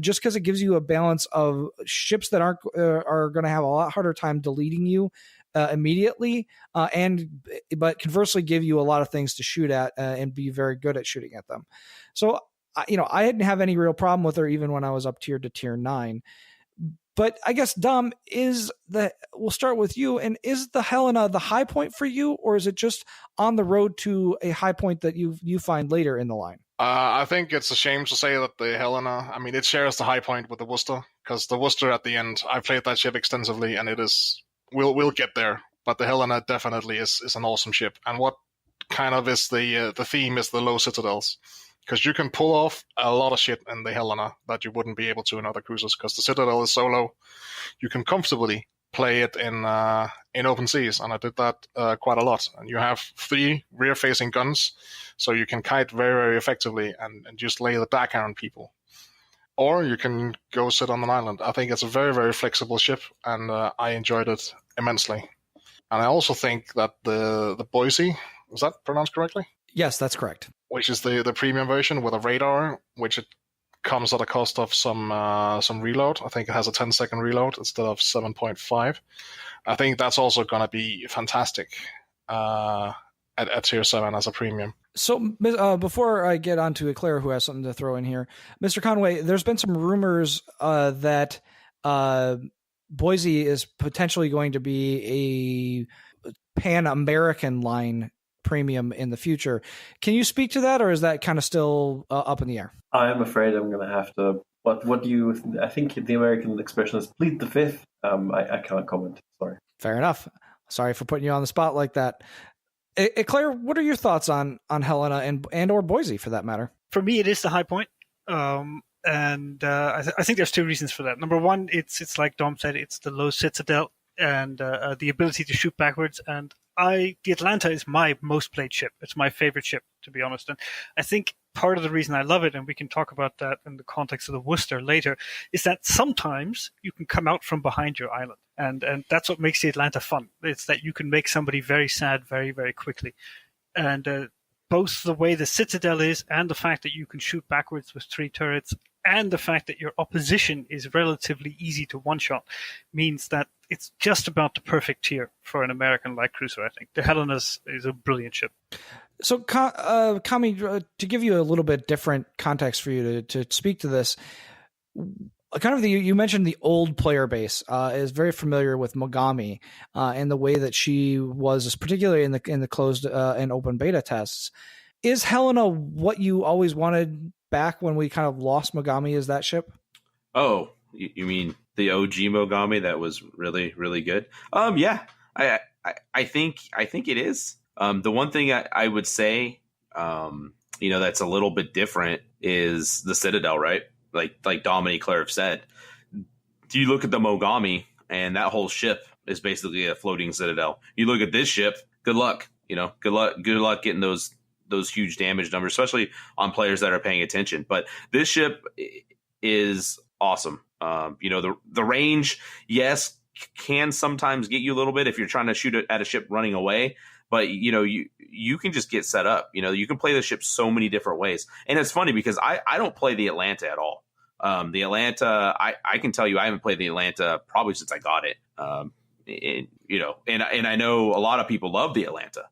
just because it gives you a balance of ships that are going to have a lot harder time deleting you immediately, but conversely give you a lot of things to shoot at and be very good at shooting at them. So, I didn't have any real problem with her even when I was up tiered to Tier 9. But I guess, Dom, we'll start with you. And is the Helena the high point for you, or is it just on the road to a high point that you find later in the line? I think it's a shame to say that the Helena, I mean, it shares the high point with the Worcester, because the Worcester at the end, I played that ship extensively, and it is, we'll get there, but the Helena definitely is an awesome ship. And what kind of is the theme is the low citadels, because you can pull off a lot of shit in the Helena that you wouldn't be able to in other cruisers, because the Citadel is so low, you can comfortably play it in open seas, and I did that quite a lot. And you have 3 rear-facing guns, so you can kite very, very effectively and just lay the dagger on people. Or you can go sit on an island. I think it's a very, very flexible ship, and I enjoyed it immensely. And I also think that the Boise, is that pronounced correctly? Yes, that's correct. Which is the premium version with a radar, which it comes at a cost of some reload. I think it has a 10-second reload instead of 7.5. I think that's also going to be fantastic at Tier 7 as a premium. So before I get on to Eclair, who has something to throw in here, Mr. Conway, there's been some rumors that Boise is potentially going to be a Pan-American line premium in the future. Can you speak to that, or is that kind of still up in the air? I am afraid I'm going to have to. What do you? I think the American expression is plead the fifth. I can't comment. Sorry. Fair enough. Sorry for putting you on the spot like that. Claire, what are your thoughts on Helena and or Boise for that matter? For me, it is the high point. And I think there's 2 reasons for that. Number one, it's like Dom said, it's the low citadel and the ability to shoot backwards. And the Atlanta is my most played ship. It's my favorite ship, to be honest. And I think part of the reason I love it, and we can talk about that in the context of the Worcester later, is that sometimes you can come out from behind your island. And that's what makes the Atlanta fun. It's that you can make somebody very sad very, very quickly. And both the way the Citadel is and the fact that you can shoot backwards with 3 turrets and the fact that your opposition is relatively easy to one-shot means that it's just about the perfect tier for an American light cruiser, I think. The Helena is a brilliant ship. So, Kami, to give you a little bit different context for you to speak to this, kind of you mentioned the old player base is very familiar with Mogami and the way that she was, particularly in the closed and open beta tests. Is Helena what you always wanted back when we kind of lost Mogami as that ship? Oh, you mean the OG Mogami that was really, really good? Yeah, I think it is. The one thing I would say, that's a little bit different is the Citadel, right? Like Dom and Eclair have said. Do you look at the Mogami, and that whole ship is basically a floating Citadel. You look at this ship, good luck. Good luck getting those huge damage numbers, especially on players that are paying attention. But this ship is awesome. The range, yes, can sometimes get you a little bit if you're trying to shoot at a ship running away. But, you can just get set up. You can play the ship so many different ways. And it's funny because I don't play the Atlanta at all. The Atlanta, I can tell you I haven't played the Atlanta probably since I got it. And I know a lot of people love the Atlanta.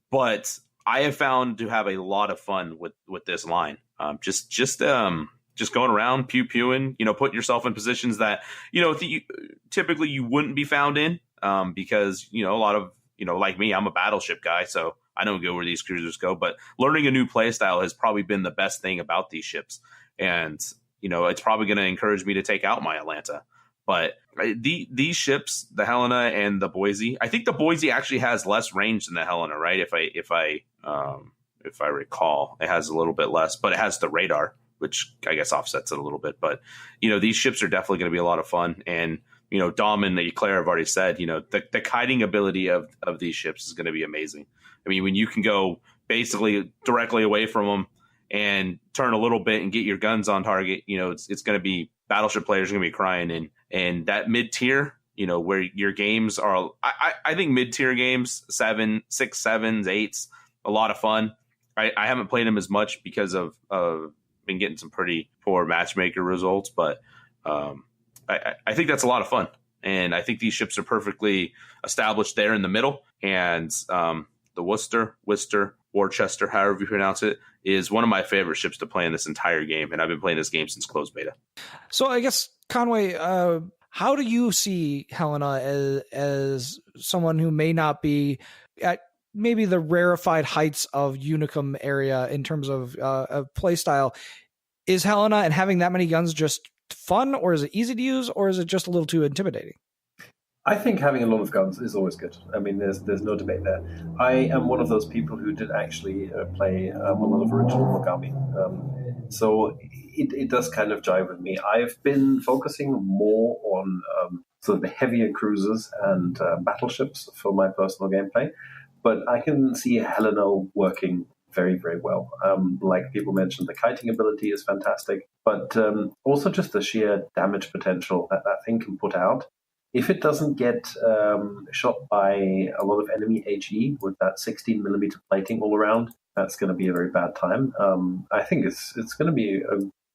But I have found to have a lot of fun with this line. Just going around pew-pewing, putting yourself in positions that, typically you wouldn't be found in because, a lot of, like me, I'm a battleship guy, so I don't go where these cruisers go. But learning a new play style has probably been the best thing about these ships. And, it's probably going to encourage me to take out my Atlanta. But these ships, the Helena and the Boise, I think the Boise actually has less range than the Helena, right? If I recall, it has a little bit less, but it has the radar, which I guess offsets it a little bit. But, these ships are definitely going to be a lot of fun. And, Dom and Eclair have already said, the kiting ability of these ships is going to be amazing. I mean, when you can go basically directly away from them and turn a little bit and get your guns on target, it's going to be battleship players are going to be crying. And that mid tier, where your games are, I think mid tier games, 6, 7s, 8s, a lot of fun. I haven't played them as much because of been getting some pretty poor matchmaker results, but I think that's a lot of fun. And I think these ships are perfectly established there in the middle. And the Worcester, Worcester, however you pronounce it, is one of my favorite ships to play in this entire game. And I've been playing this game since closed beta. So I guess, Conway, how do you see Helena as someone who may not be at maybe the rarefied heights of Unicum area in terms of play style. Is Helena and having that many guns just fun, or is it easy to use, or is it just a little too intimidating? I think having a lot of guns is always good. I mean, there's no debate there. I am one of those people who did actually play a lot of original Mogami. So it does kind of jive with me. I've been focusing more on sort of the heavier cruisers and battleships for my personal gameplay, but I can see Helena working very, very well. Like people mentioned, the kiting ability is fantastic, but also just the sheer damage potential that thing can put out. If it doesn't get shot by a lot of enemy HE with that 16mm plating all around, that's going to be a very bad time. I think it's going to be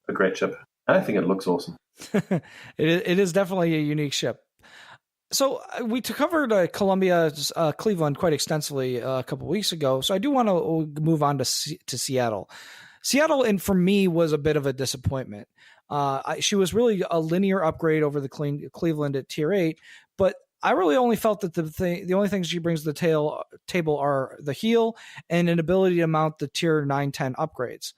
a great ship. And I think it looks awesome. It is definitely a unique ship. So we covered Columbia, Cleveland quite extensively a couple of weeks ago. So I do want to move on to Seattle. Seattle, and for me, was a bit of a disappointment. She was really a linear upgrade over the Cleveland at tier 8, but I really only felt that the only things she brings to the table are the heal and an ability to mount the tier 9-10 upgrades.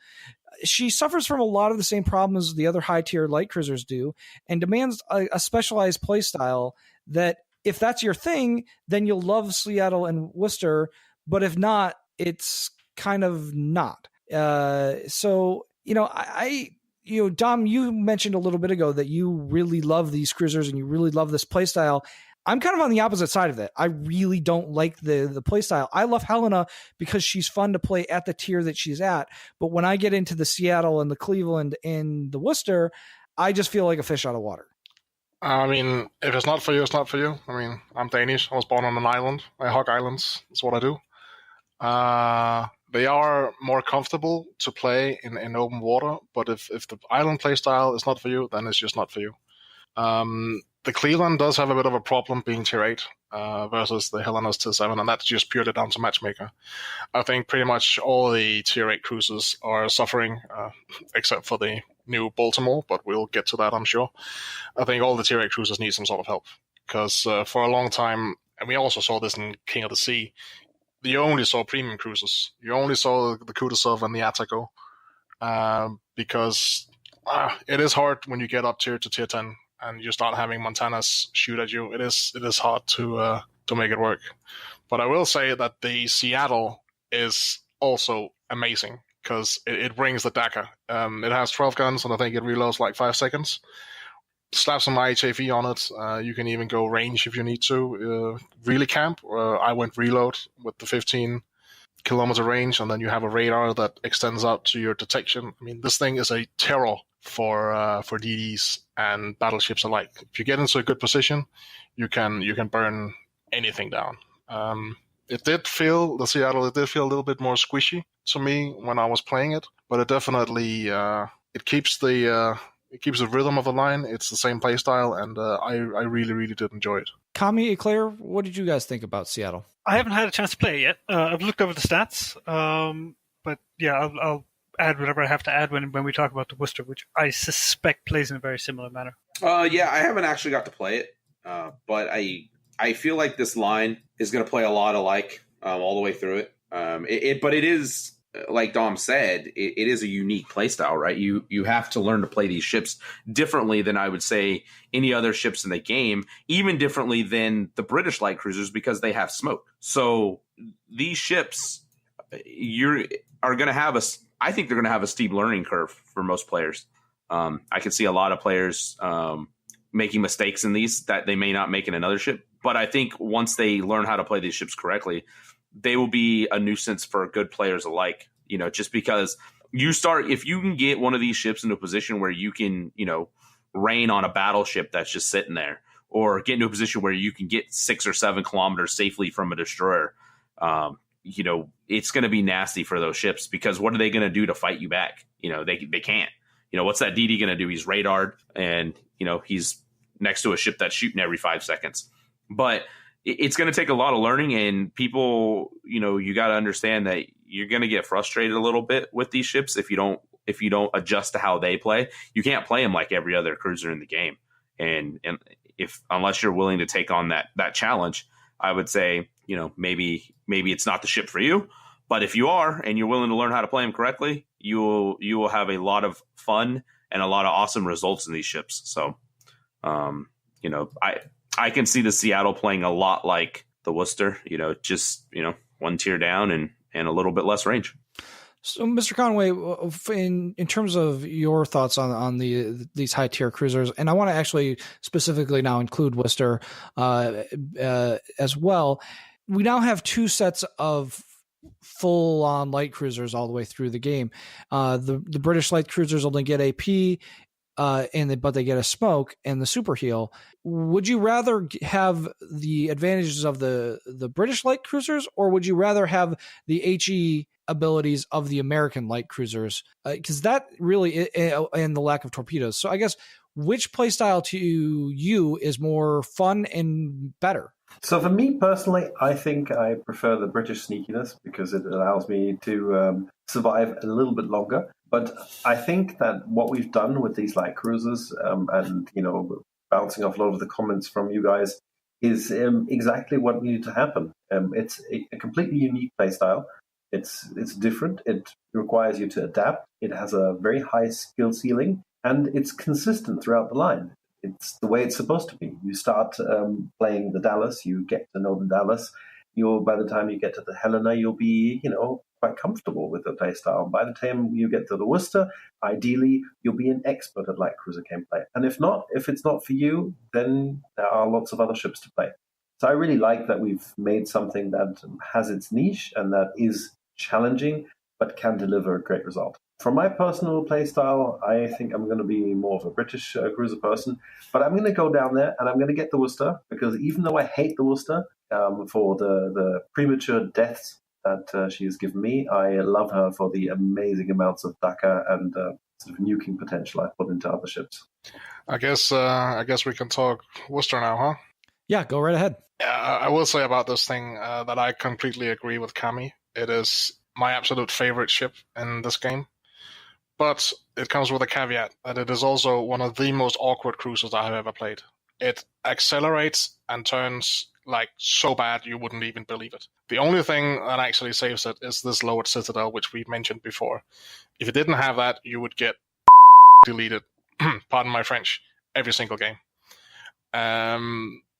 She suffers from a lot of the same problems the other high-tier light cruisers do and demands a specialized playstyle that, if that's your thing, then you'll love Seattle and Worcester, but if not, it's kind of not. So, Dom, you mentioned a little bit ago that you really love these cruisers and you really love this playstyle. I'm kind of on the opposite side of it. I really don't like the playstyle. I love Helena because she's fun to play at the tier that she's at. But when I get into the Seattle and the Cleveland and the Worcester, I just feel like a fish out of water. I mean, if it's not for you, it's not for you. I mean, I'm Danish. I was born on an island. I hug islands. That's what I do. They are more comfortable to play in open water, but if the island playstyle is not for you, then it's just not for you. The Cleveland does have a bit of a problem being tier 8 versus the Helena's tier 7, and that's just purely down to matchmaker. I think pretty much all the tier 8 cruisers are suffering, except for the new Baltimore, but we'll get to that, I'm sure. I think all the tier 8 cruisers need some sort of help, because for a long time, and we also saw this in King of the Sea, you only saw premium cruisers. You only saw the Kutuzov and the Atago, because it is hard when you get up tier to tier 10 and you start having Montanas shoot at you. It is hard to make it work. But I will say that the Seattle is also amazing because it brings the Dakar. It has 12 guns and I think it reloads like 5 seconds. Slap some IHAV on it. You can even go range if you need to. Really camp. I went reload with the 15-kilometer range, and then you have a radar that extends out to your detection. I mean, this thing is a terror for DDs and battleships alike. If you get into a good position, you can burn anything down. The Seattle did feel a little bit more squishy to me when I was playing it, but it definitely it keeps the rhythm of the line. It's the same play style, and I really, really did enjoy it. Kami, Eclair, what did you guys think about Seattle? I haven't had a chance to play it yet. I've looked over the stats, but yeah, I'll add whatever I have to add when we talk about the Worcester, which I suspect plays in a very similar manner. Yeah, I haven't actually got to play it, but I feel like this line is going to play a lot alike all the way through it. But it is, like Dom said, it is a unique playstyle, right? You have to learn to play these ships differently than I would say any other ships in the game, even differently than the British light cruisers because they have smoke. So these ships, are going to have I think they're going to have a steep learning curve for most players. I can see a lot of players making mistakes in these that they may not make in another ship. But I think once they learn how to play these ships correctly, they will be a nuisance for good players alike. Just because if you can get one of these ships into a position where you can, rain on a battleship that's just sitting there, or get into a position where you can get 6 or 7 kilometers safely from a destroyer, it's going to be nasty for those ships because what are they going to do to fight you back? They can't. What's that DD going to do? He's radared and, he's next to a ship that's shooting every 5 seconds. But it's going to take a lot of learning, and people, you got to understand that you're going to get frustrated a little bit with these ships if you don't adjust to how they play. You can't play them like every other cruiser in the game, and unless you're willing to take on that challenge, I would say, maybe it's not the ship for you. But if you are, and you're willing to learn how to play them correctly, you will have a lot of fun and a lot of awesome results in these ships. So, I can see the Seattle playing a lot like the Worcester, just, one tier down and a little bit less range. So, Mr. Conway, in terms of your thoughts on these high tier cruisers, and I want to actually specifically now include Worcester as well. We now have two sets of full on light cruisers all the way through the game. The British light cruisers only get AP, but they get a smoke and the super heal. Would you rather have the advantages of the British light cruisers, or would you rather have the HE abilities of the American light cruisers? Because that really, and the lack of torpedoes. So I guess, which playstyle to you is more fun and better? So for me personally, I think I prefer the British sneakiness because it allows me to survive a little bit longer. But I think that what we've done with these light cruisers, and bouncing off a lot of the comments from you guys, is exactly what needed to happen. It's a completely unique playstyle. It's different. It requires you to adapt. It has a very high skill ceiling, and it's consistent throughout the line. It's the way it's supposed to be. You start playing the Dallas, you get to know the Dallas. By the time you get to the Helena, you'll be, quite comfortable with the playstyle. By the time you get to the Worcester, ideally, you'll be an expert at light cruiser gameplay. And if it's not for you, then there are lots of other ships to play. So I really like that we've made something that has its niche and that is challenging, but can deliver a great result. For my personal playstyle, I think I'm going to be more of a British cruiser person, but I'm going to go down there and I'm going to get the Worcester, because even though I hate the Worcester for the premature deaths that she has given me, I love her for the amazing amounts of Dakar and sort of nuking potential I put into other ships. I guess we can talk Worcester now, huh? Yeah, go right ahead. Yeah, I will say about this thing that I completely agree with Kami. It is my absolute favorite ship in this game. But it comes with a caveat that it is also one of the most awkward cruisers I have ever played. It accelerates and turns like so bad you wouldn't even believe it. The only thing that actually saves it is this lowered citadel, which we mentioned before. If you didn't have that, you would get deleted, pardon my French, every single game.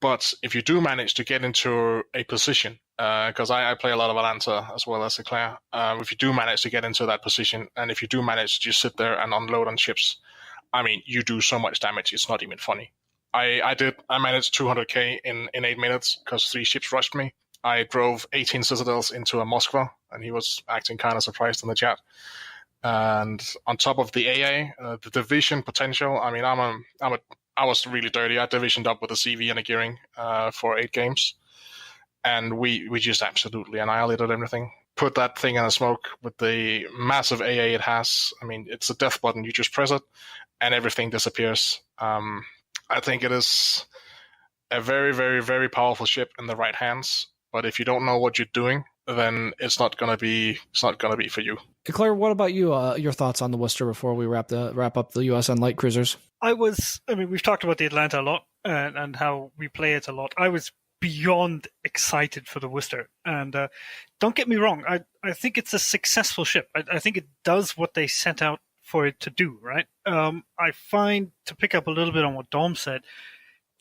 But if you do manage to get into a position, because I play a lot of Atlanta as well as Eclair, if you do manage to get into that position, and if you do manage to just sit there and unload on ships, I mean, you do so much damage, it's not even funny. I managed 200k in 8 minutes because 3 ships rushed me. I drove 18 citadels into a Moskva, and he was acting kind of surprised in the chat. And on top of the AA, the division potential, I mean, I was really dirty. I divisioned up with a CV and a gearing for 8 games. And we just absolutely annihilated everything. Put that thing in a smoke with the massive AA it has. I mean, it's a death button. You just press it, and everything disappears. I think it is a very, very, very powerful ship in the right hands. But if you don't know what you're doing, then it's not gonna be for you. Claire, what about you? Your thoughts on the Worcester before we wrap up the USN light cruisers? We've talked about the Atlanta a lot and how we play it a lot. I was beyond excited for the Worcester, and don't get me wrong, I think it's a successful ship. I think it does what they set out for it to do, right? I find, to pick up a little bit on what Dom said,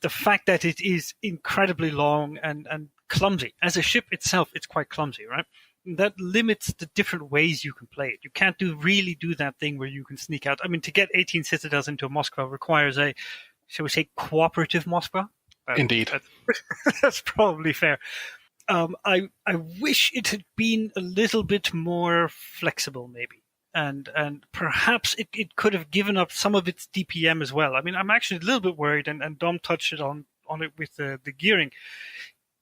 the fact that it is incredibly long and clumsy. As a ship itself, it's quite clumsy, right? That limits the different ways you can play it. You can't really do that thing where you can sneak out. I mean, to get 18 citadels into a Moskva requires a, shall we say, cooperative Moskva? Indeed. That's probably fair. I wish it had been a little bit more flexible, maybe. And perhaps it could have given up some of its DPM as well. I mean, I'm actually a little bit worried, and Dom touched it on it with the gearing.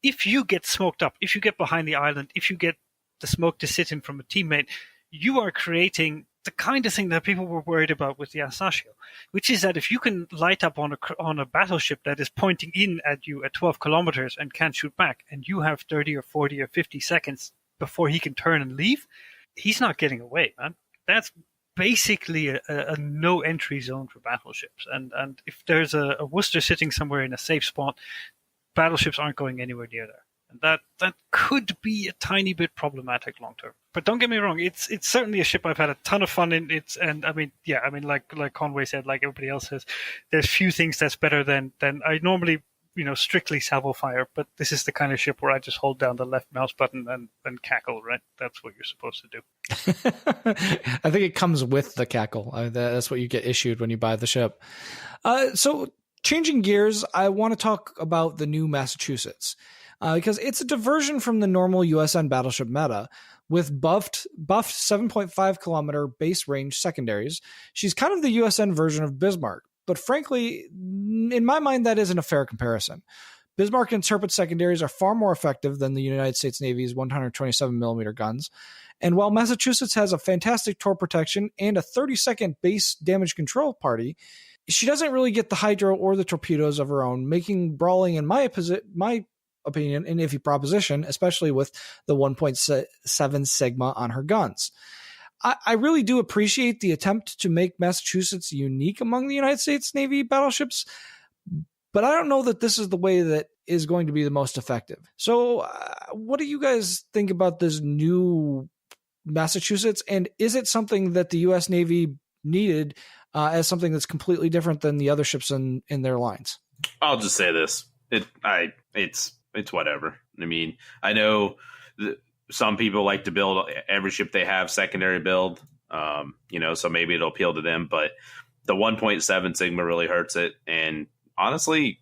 If you get smoked up, if you get behind the island, if you get the smoke to sit in from a teammate, you are creating the kind of thing that people were worried about with the Asashio, which is that if you can light up on a battleship that is pointing in at you at 12 kilometers and can't shoot back, and you have 30 or 40 or 50 seconds before he can turn and leave, he's not getting away, man. That's basically a no entry zone for battleships. And if there's a Worcester sitting somewhere in a safe spot, battleships aren't going anywhere near there. And that could be a tiny bit problematic long term. But don't get me wrong, it's certainly a ship I've had a ton of fun in. Like Conway said, like everybody else says, there's few things that's better than I normally, strictly salvo fire, but this is the kind of ship where I just hold down the left mouse button and cackle, right? That's what you're supposed to do. I think it comes with the cackle. That's what you get issued when you buy the ship. So changing gears, I want to talk about the new Massachusetts, because it's a diversion from the normal USN battleship meta with buffed 7.5 kilometer base range secondaries. She's kind of the USN version of Bismarck. But frankly, in my mind, that isn't a fair comparison. Bismarck and Tirpitz secondaries are far more effective than the United States Navy's 127 millimeter guns. And while Massachusetts has a fantastic torp protection and a 30-second base damage control party, she doesn't really get the hydro or the torpedoes of her own, making brawling, in my opinion, an iffy proposition, especially with the 1.7 Sigma on her guns. I really do appreciate the attempt to make Massachusetts unique among the United States Navy battleships, but I don't know that this is the way that is going to be the most effective. So what do you guys think about this new Massachusetts, and is it something that the U.S. Navy needed as something that's completely different than the other ships in their lines? I'll just say this. It's whatever. I mean, I know some people like to build every ship they have secondary build, so maybe it'll appeal to them. But the 1.7 Sigma really hurts it. And honestly,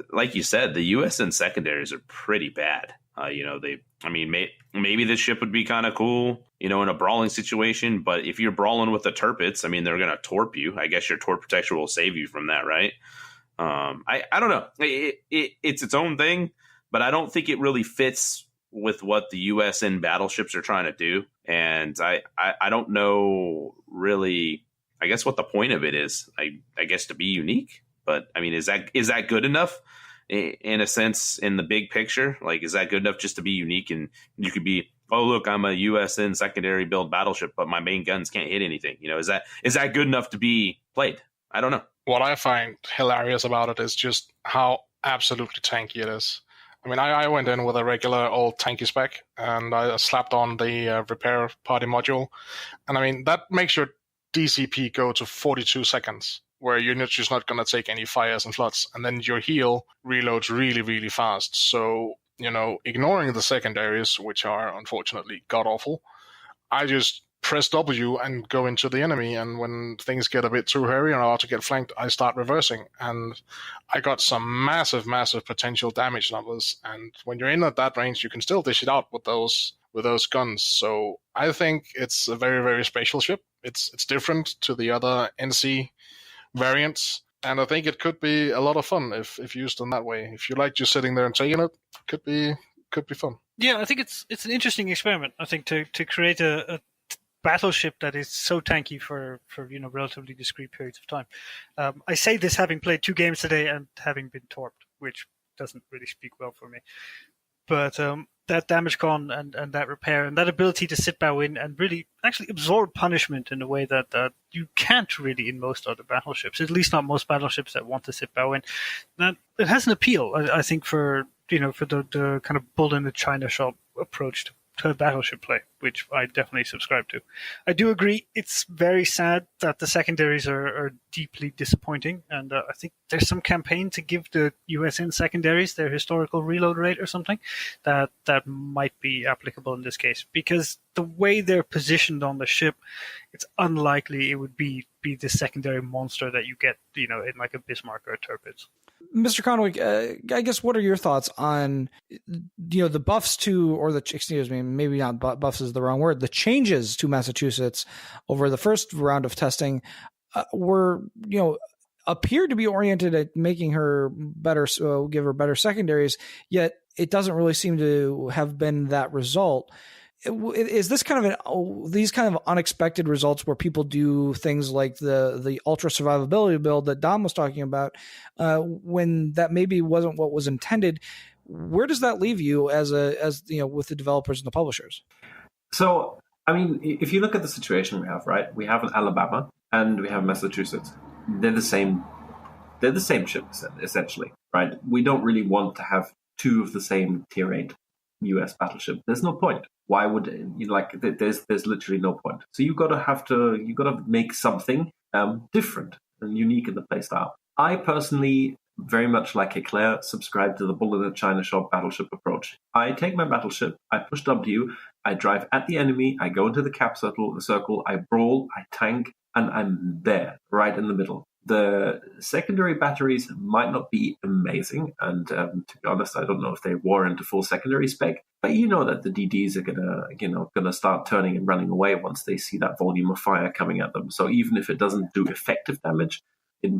like you said, the USN secondaries are pretty bad. Maybe this ship would be kind of cool, in a brawling situation. But if you're brawling with the Tirpitz, they're going to torp you. I guess your torp protection will save you from that, right? I don't know. It's its own thing, but I don't think it really fits with what the USN battleships are trying to do. And I don't know really, I guess, what the point of it is. I guess to be unique. But is that good enough in a sense in the big picture? Like, is that good enough just to be unique? And you could be, oh, look, I'm a USN secondary build battleship, but my main guns can't hit anything. Is that good enough to be played? I don't know. What I find hilarious about it is just how absolutely tanky it is. I went in with a regular old tanky spec, and I slapped on the repair party module. And that makes your DCP go to 42 seconds, where you're just not going to take any fires and floods. And then your heal reloads really, really fast. So, ignoring the secondaries, which are unfortunately god-awful, I just press W and go into the enemy, and when things get a bit too hairy and I'm about to get flanked, I start reversing, and I got some massive potential damage numbers. And when you're in at that range, you can still dish it out with those guns. So I think it's a very, very special ship. It's different to the other NC variants, and I think it could be a lot of fun if used in that way. If you like just sitting there and taking it, could be fun. Yeah, I think it's an interesting experiment. I think to create a battleship that is so tanky for relatively discrete periods of time. I say this having played 2 games today and having been torped, which doesn't really speak well for me. But that damage con and that repair and that ability to sit bow in and really actually absorb punishment in a way that you can't really in most other battleships, at least not most battleships that want to sit bow in. That it has an appeal, I think, for the kind of bull in the china shop approach to battleship play, which I definitely subscribe to. I do agree it's very sad that the secondaries are deeply disappointing, and I think there's some campaign to give the USN secondaries their historical reload rate or something that might be applicable in this case, because the way they're positioned on the ship, it's unlikely it would be the secondary monster that you get in like a Bismarck or a Tirpitz. Mr. Conway, I guess what are your thoughts on the buffs to, or maybe not buffs is the wrong word, the changes to Massachusetts over the first round of testing were appeared to be oriented at making her better, so give her better secondaries, yet it doesn't really seem to have been that result. Is this kind of these kind of unexpected results where people do things like the ultra survivability build that Dom was talking about, when that maybe wasn't what was intended? Where does that leave you as with the developers and the publishers? So, if you look at the situation we have, right? We have an Alabama and we have Massachusetts. They're the same ship, essentially, right? We don't really want to have two of the same tier 8 US battleship. There's no point. Why would there's literally no point. So you gotta make something different and unique in the playstyle. I personally, very much like Eclair, subscribe to the Bull in a China Shop battleship approach. I take my battleship, I push W, I drive at the enemy, I go into the cap circle, I brawl, I tank, and I'm there, right in the middle. The secondary batteries might not be amazing, and to be honest, I don't know if they warrant a full secondary spec. But you know that the DDs are gonna start turning and running away once they see that volume of fire coming at them. So even if it doesn't do effective damage, it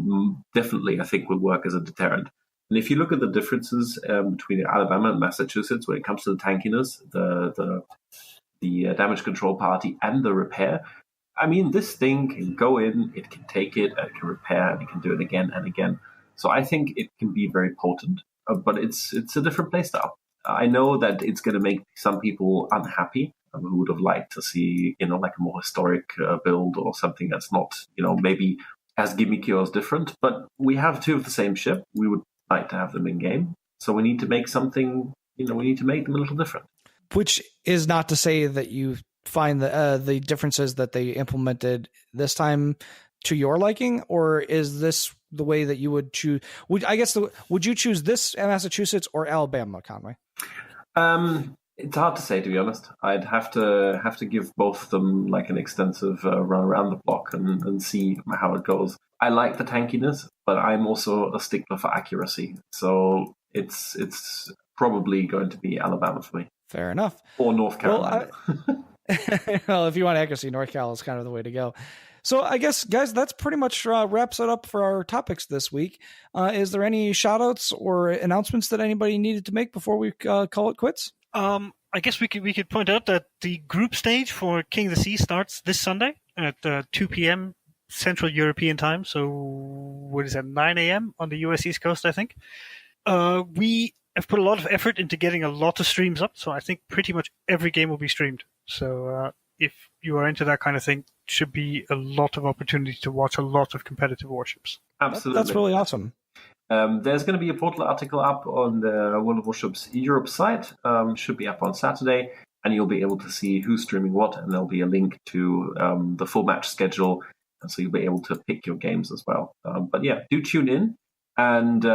definitely, I think, will work as a deterrent. And if you look at the differences between Alabama and Massachusetts when it comes to the tankiness, the damage control party, and the repair. I mean, this thing can go in, it can take it, it can repair, and it can do it again and again. So I think it can be very potent, but it's a different playstyle. I know that it's going to make some people unhappy who would have liked to see, like a more historic build or something that's not, maybe as gimmicky or as different. But we have two of the same ship. We would like to have them in game. So we need to make something, we need to make them a little different. Which is not to say that you find the differences that they implemented this time to your liking, or is this the way that you would choose? Would you choose this in Massachusetts or Alabama, Conway? It's hard to say, to be honest. I'd have to give both of them like an extensive run around the block and see how it goes. I like the tankiness, but I'm also a stickler for accuracy, so it's probably going to be Alabama for me. Fair enough. Or North Carolina. Well, if you want accuracy, North Cal is kind of the way to go. So I guess, guys, that's pretty much wraps it up for our topics this week. Is there any shout-outs or announcements that anybody needed to make before we call it quits? I guess we could point out that the group stage for King of the Sea starts this Sunday at 2 p.m. Central European time. So what is that, 9 a.m. on the US East Coast, I think. We have put a lot of effort into getting a lot of streams up, so I think pretty much every game will be streamed. So if you are into that kind of thing, should be a lot of opportunity to watch a lot of competitive warships. Absolutely. That's really awesome. There's going to be a Portal article up on the World of Warships Europe site. Should be up on Saturday, and you'll be able to see who's streaming what, and there'll be a link to the full match schedule, and so you'll be able to pick your games as well. But yeah, do tune in, and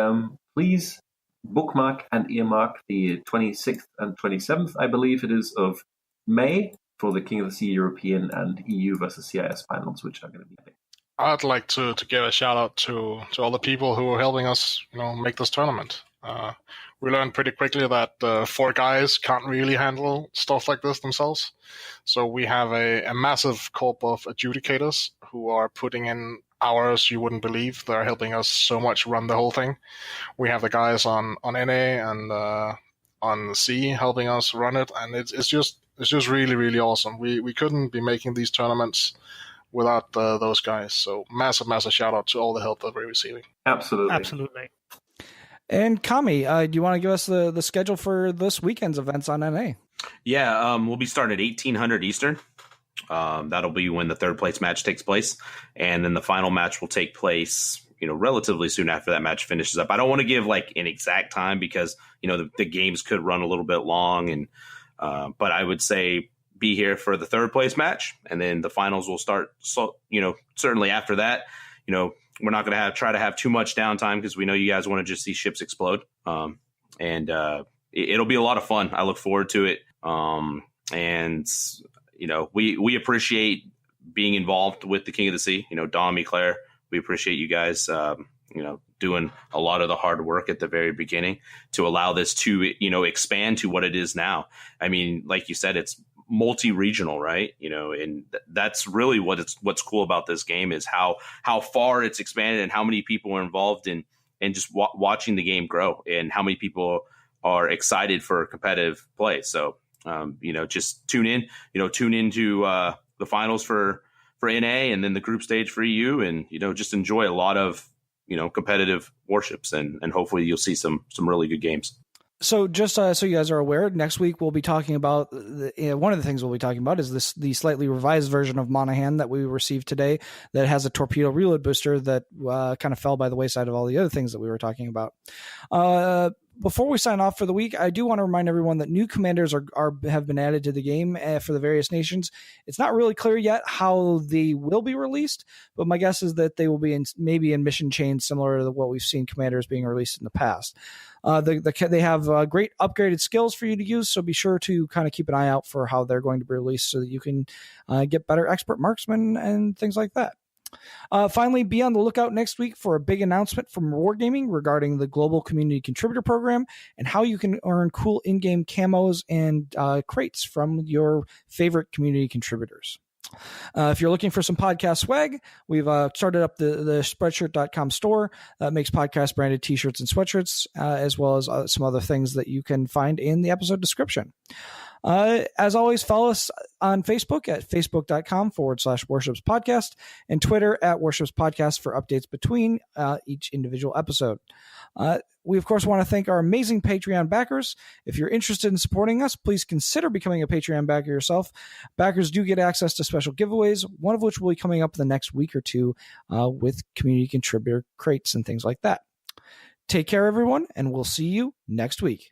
please bookmark and earmark the 26th and 27th, I believe it is, of May for the King of the Sea European and EU versus CIS finals, which are going to be big. I'd like to give a shout out to all the people who are helping us, make this tournament. We learned pretty quickly that 4 guys can't really handle stuff like this themselves. So we have a massive corp of adjudicators who are putting in hours you wouldn't believe. They're helping us so much run the whole thing. We have the guys on NA and on C helping us run it, and it's just really, really awesome. We couldn't be making these tournaments without those guys. So massive shout out to all the help that we're receiving. Absolutely. And Kami, do you want to give us the schedule for this weekend's events on NA? Yeah, we'll be starting at 1800 Eastern. That'll be when the third place match takes place, and then the final match will take place, relatively soon after that match finishes up. I don't want to give like an exact time because the games could run a little bit long, and but I would say be here for the third place match, and then the finals will start. So certainly after that, we're not going to try to have too much downtime because we know you guys want to just see ships explode, and it'll be a lot of fun. I look forward to it, and we appreciate being involved with the King of the Sea. Dom, Eclair, we appreciate you guys, doing a lot of the hard work at the very beginning to allow this to, expand to what it is now. I mean, like you said, it's multi-regional, right? And that's really what's cool about this game is how far it's expanded and how many people are involved in and just watching the game grow and how many people are excited for competitive play. So, just tune in, tune into the finals for NA and then the group stage for EU, and, just enjoy a lot of, competitive warships, and hopefully you'll see some really good games. So just so you guys are aware, next week we'll be talking about one of the things we'll be talking about is the slightly revised version of Monaghan that we received today that has a torpedo reload booster that kind of fell by the wayside of all the other things that we were talking about. Before we sign off for the week, I do want to remind everyone that new commanders have been added to the game for the various nations. It's not really clear yet how they will be released, but my guess is that they will be maybe in mission chains similar to what we've seen commanders being released in the past. They have great upgraded skills for you to use, so be sure to kind of keep an eye out for how they're going to be released so that you can get better expert marksmen and things like that. Finally, be on the lookout next week for a big announcement from Wargaming regarding the Global Community Contributor Program and how you can earn cool in-game camos and crates from your favorite community contributors. If you're looking for some podcast swag, we've started up the Spreadshirt.com store that makes podcast branded t-shirts and sweatshirts, as well as some other things that you can find in the episode description. As always, follow us on Facebook at facebook.com/Warships Podcast and Twitter at Warships Podcast for updates between each individual episode. We, of course, want to thank our amazing Patreon backers. If you're interested in supporting us, please consider becoming a Patreon backer yourself. Backers do get access to special giveaways, one of which will be coming up in the next week or two with community contributor crates and things like that. Take care, everyone, and we'll see you next week.